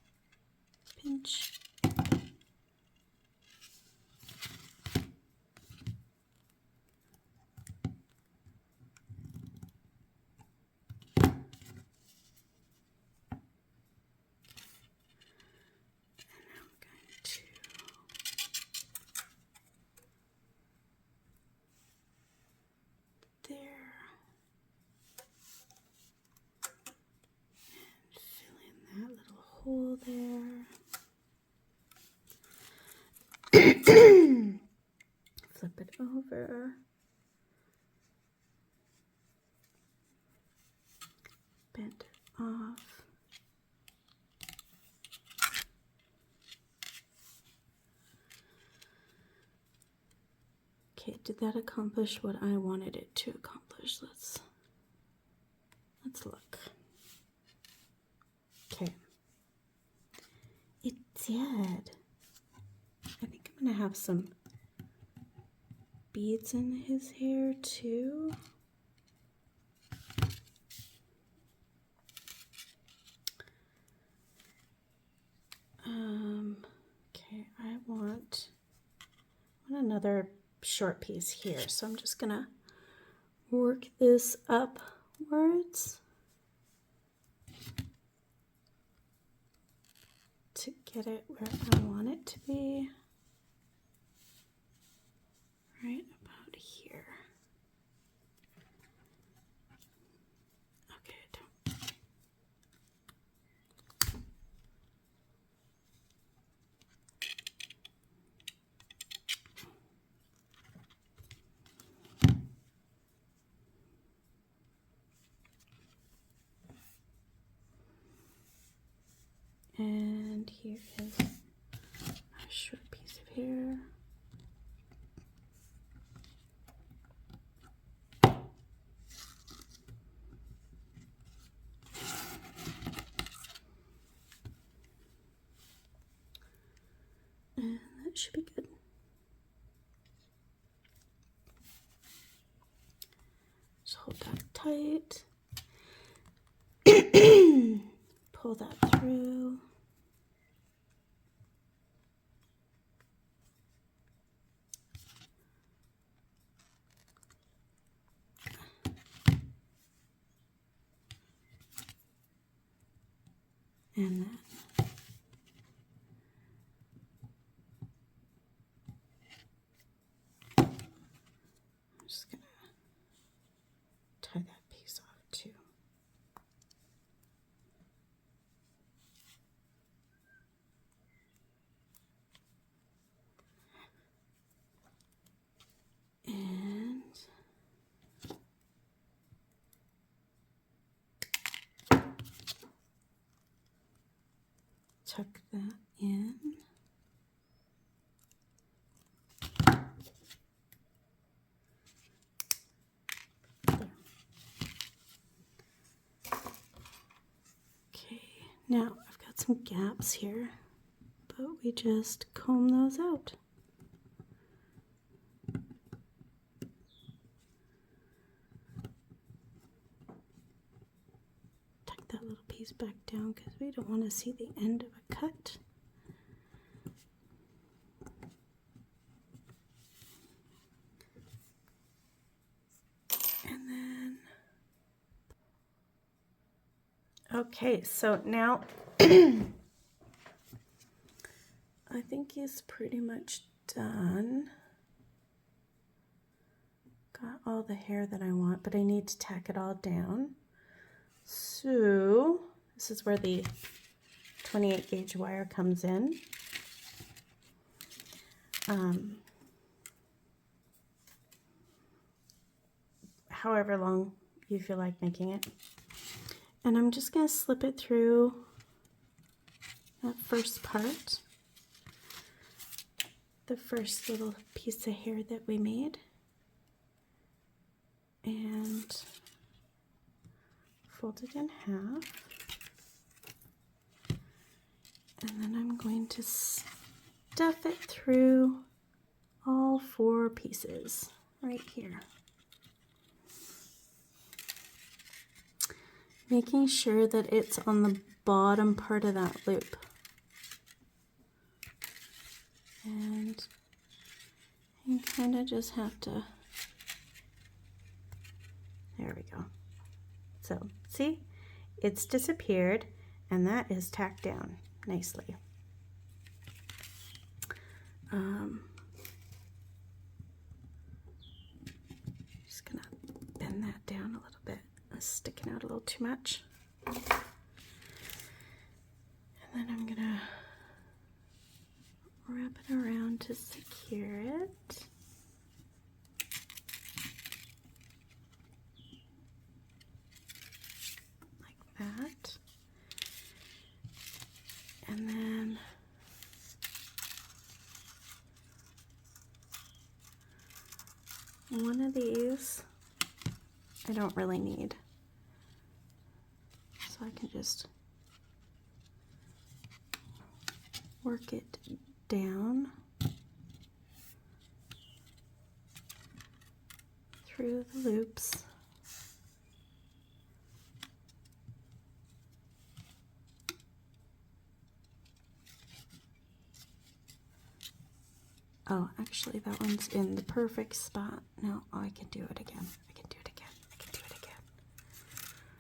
pinch. Hole there. Flip it over. Bend it off. Okay, did that accomplish what I wanted it to accomplish? Let's look. Okay. It did. I think I'm gonna have some beads in his hair too. Okay, I want another short piece here, so I'm just gonna work this upwards to get it where I want it to be. Right about here. Okay, and here is a short piece of hair. And that should be good. Just hold that tight. Pull that through. And then I'm just going to tie that piece off too. And tuck that in. Okay, now I've got some gaps here, but we just comb those out. Tuck that little piece back down because we don't want to see the end of a cut. And then, okay, so now I think he's pretty much done. Got all the hair that I want, but I need to tack it all down. So this is where the 28 gauge wire comes in. However long you feel like making it. And I'm just going to slip it through that first part, the first little piece of hair that we made, and fold it in half. And then I'm going to stuff it through all 4 pieces right here. Making sure that it's on the bottom part of that loop. And you kind of just have to, there we go. So see, it's disappeared, and that is tacked down nicely. Just gonna bend that down a little bit. It's sticking out a little too much. And then I'm gonna wrap it around to secure it. Like that. And then one of these I don't really need. So I can just work it down through the loops. Oh, actually that one's in the perfect spot. No, oh, I can do it again. I can do it again. I can do it again.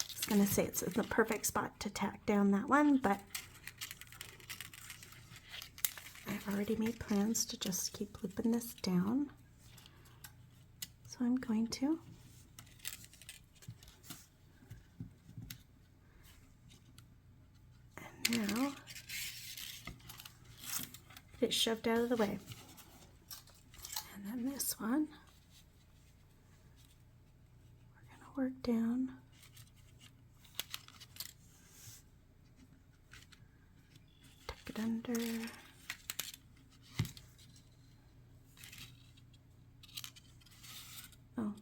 I was gonna say it's in the perfect spot to tack down that one, but already made plans to just keep looping this down. So I'm going to. And now get it shoved out of the way. And then this one, we're going to work down. Tuck it under. Oh.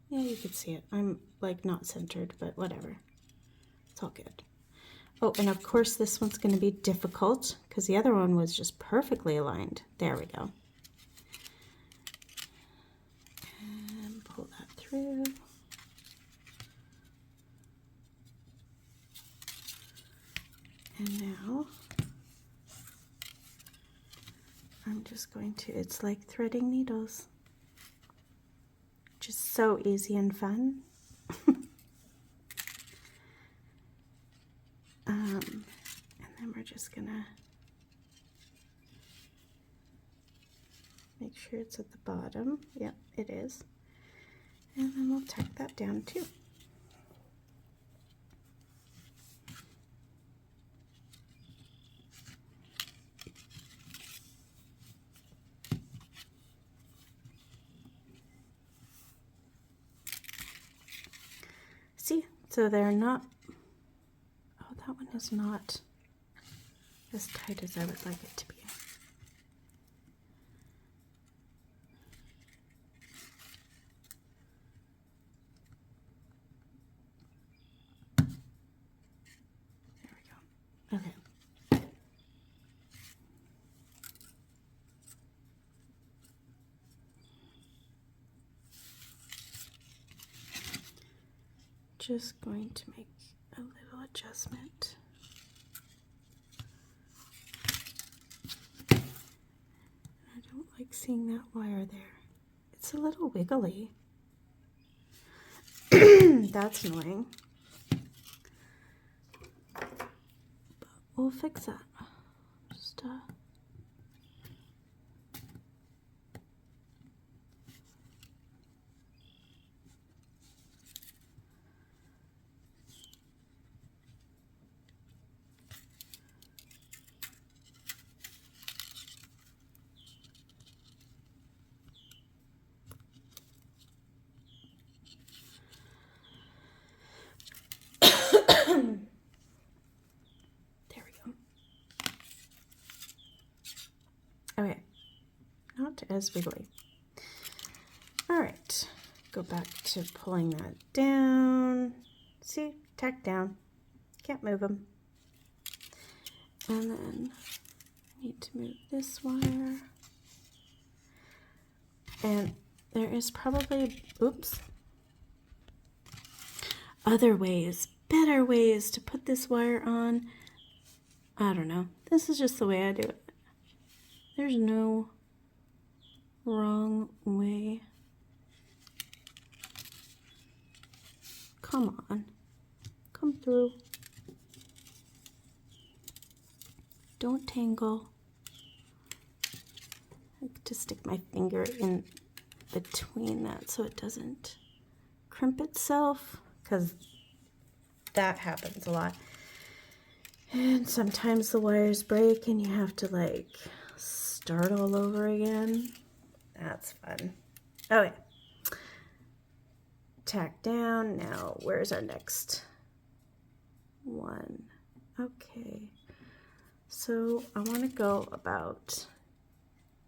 Yeah, you can see it. I'm like not centered, but whatever. It's all good. Oh, and of course this one's going to be difficult because the other one was just perfectly aligned. There we go. And pull that through. And now I'm just going to, it's like threading needles. Just so easy and fun. And then we're just gonna make sure it's at the bottom. Yep, it is. And then we'll tack that down too. See, so they're not, oh, that one is not as tight as I would like it to be. There we go. Okay. Just going to make a little adjustment. I don't like seeing that wire there. It's a little wiggly. That's annoying. But we'll fix that. Just there we go. Okay, not as wiggly. All right, go back to pulling that down. See, tack down. Can't move them. And then I need to move this wire. And there is probably, oops, other ways, better ways to put this wire on. I don't know. This is just the way I do it. There's no wrong way. Come on. Come through. Don't tangle. I like to stick my finger in between that so it doesn't crimp itself, because that happens a lot. And sometimes the wires break and you have to like start all over again. That's fun. Okay. Tack down. Now, where's our next one? Okay. So I want to go about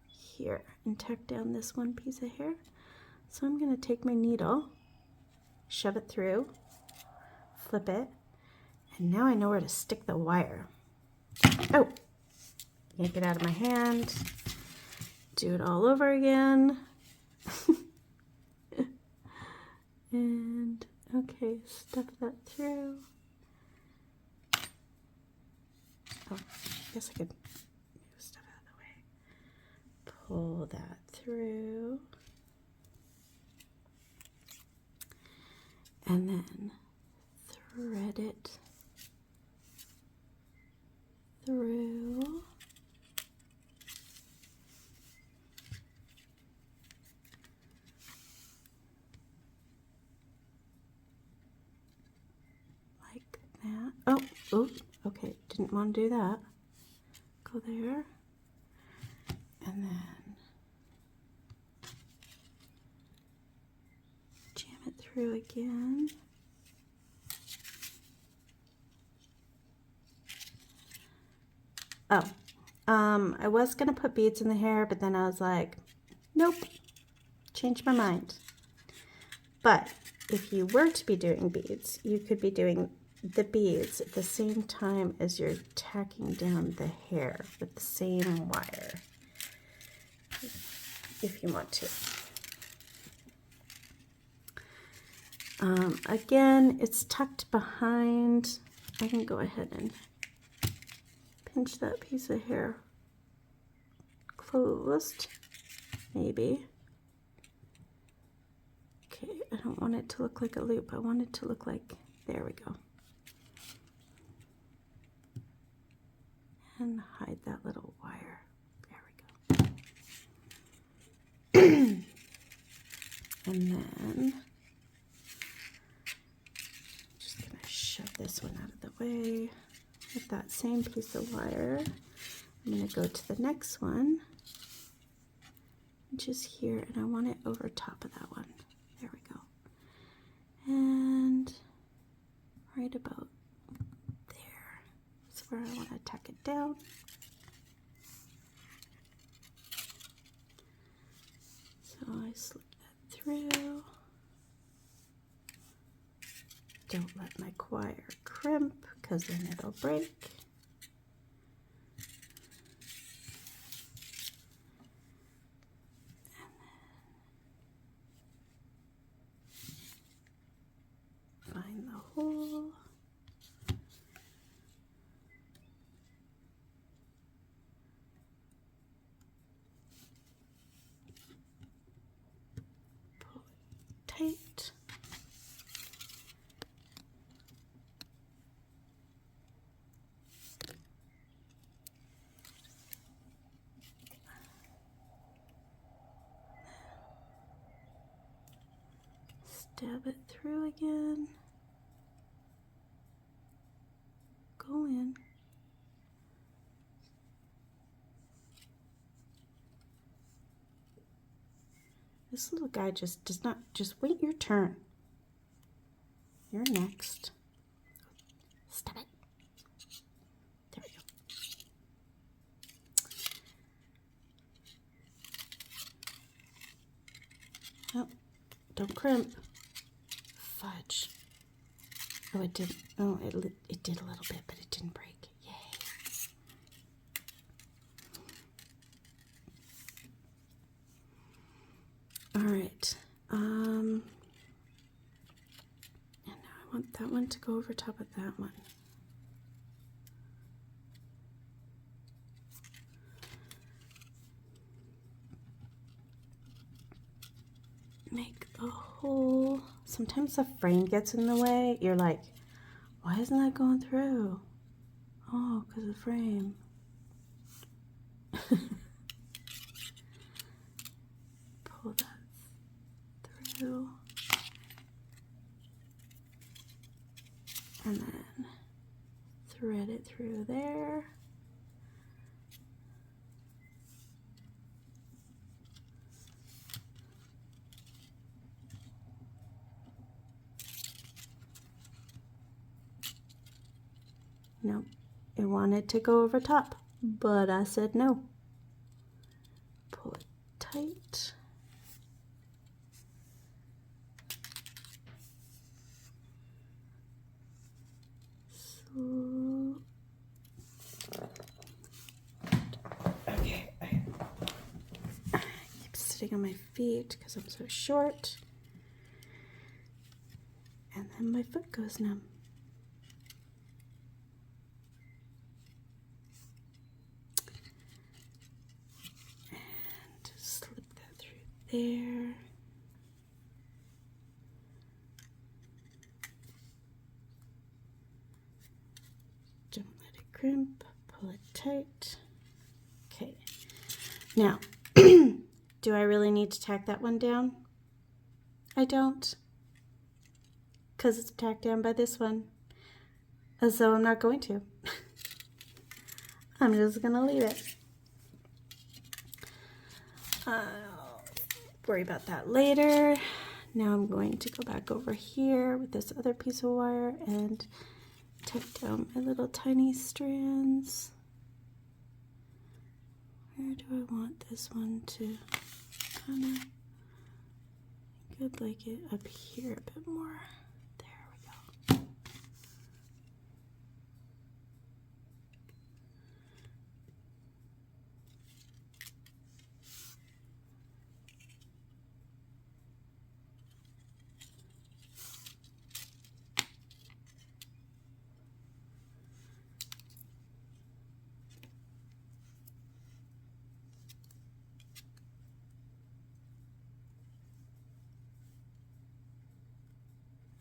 here and tack down this one piece of hair. So I'm going to take my needle, shove it through, flip it, and now I know where to stick the wire. Oh, yank it out of my hand, do it all over again. And okay, stuff that through. Oh, I guess I could move stuff out of the way. Pull that through. And then thread it through. Like that. Oh, oh, okay, didn't want to do that. Go there. And then jam it through again. Oh, I was gonna put beads in the hair, but then I was like, nope, changed my mind. But if you were to be doing beads, you could be doing the beads at the same time as you're tacking down the hair with the same wire, if you want to. Again, it's tucked behind. I can go ahead and pinch that piece of hair closed, maybe. Okay, I don't want it to look like a loop. I want it to look like, there we go. And hide that little wire. There we go. And then, just gonna shove this one out of the way. With that same piece of wire, I'm gonna go to the next one, which is here, and I want it over top of that one. There we go. And right about there is where I want to tack it down. So I slip that through. Don't let my wire crimp, because then it'll break. Find the hole. Pull it tight. Stab it through again. Go in. This little guy just does not, just wait your turn. You're next. Stab it. There we go. Oh, don't crimp. Fudge. Oh, it didn't. Oh, it did a little bit, but it didn't break. Yay. All right. And now I want that one to go over top of that one. Make a hole. Sometimes the frame gets in the way. You're like, why isn't that going through? Oh, because of the frame. Pull that through. And then thread it through there. Nope, it wanted to go over top, but I said no. Pull it tight. So, okay, I keep sitting on my feet because I'm so short. And then my foot goes numb. And slip that through there. Don't let it crimp. Pull it tight. Okay. Now, do I really need to tack that one down? I don't, because it's tacked down by this one. So I'm not going to. I'm just gonna leave it. I'll worry about that later. Now I'm going to go back over here with this other piece of wire and tack down my little tiny strands. Where do I want this one to kind of, I could like it up here a bit more. There we go.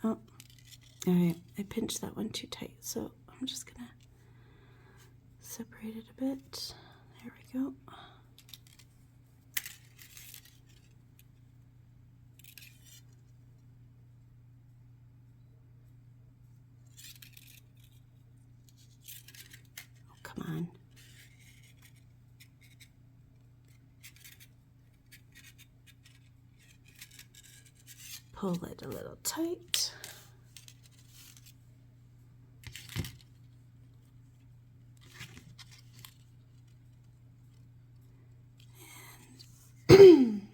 Oh, all right, I pinched that one too tight, so I'm just gonna separate it a bit. There we go. Oh, come on. Pull it a little tight. And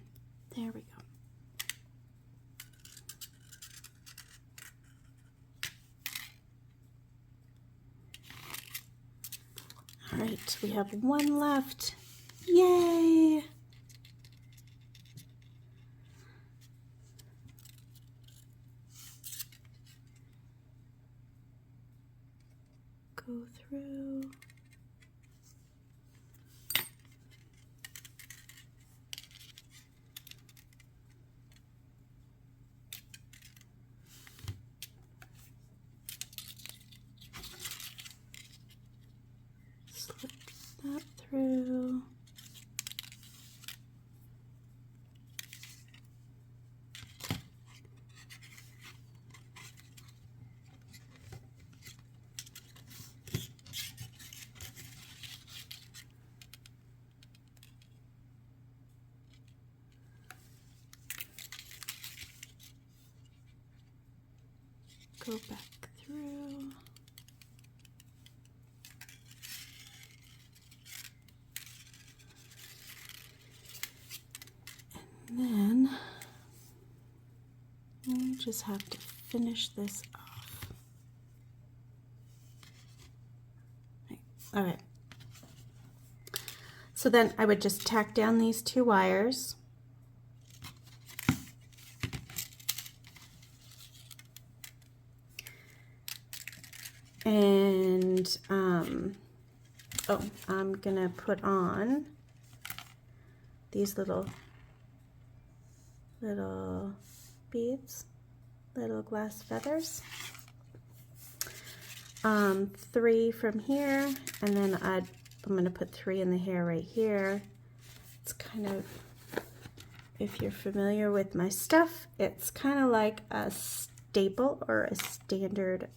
there we go. All right, we have one left. Yay! Go through. Slip that through. Go back through. And then we just have to finish this off. All right. So then I would just tack down these two wires. And I'm gonna put on these little beads, little glass feathers. 3 from here, and then I'm gonna put 3 in the hair right here. It's kind of, if you're familiar with my stuff, it's kind of like a staple or a standard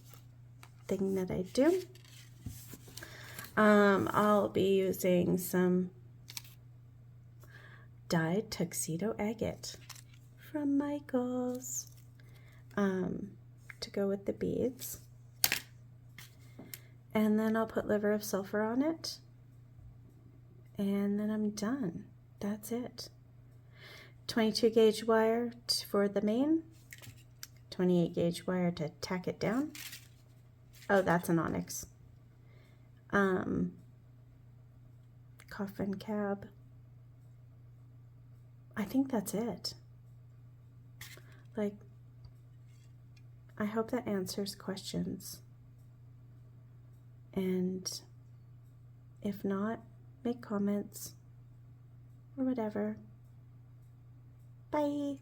thing that I do. I'll be using some dyed tuxedo agate from Michael's to go with the beads. And then I'll put liver of sulfur on it. And then I'm done. That's it. 22 gauge wire for the main, 28 gauge wire to tack it down. Oh, that's an onyx. Coffin cab. I think that's it. Like, I hope that answers questions. And if not, make comments or whatever. Bye.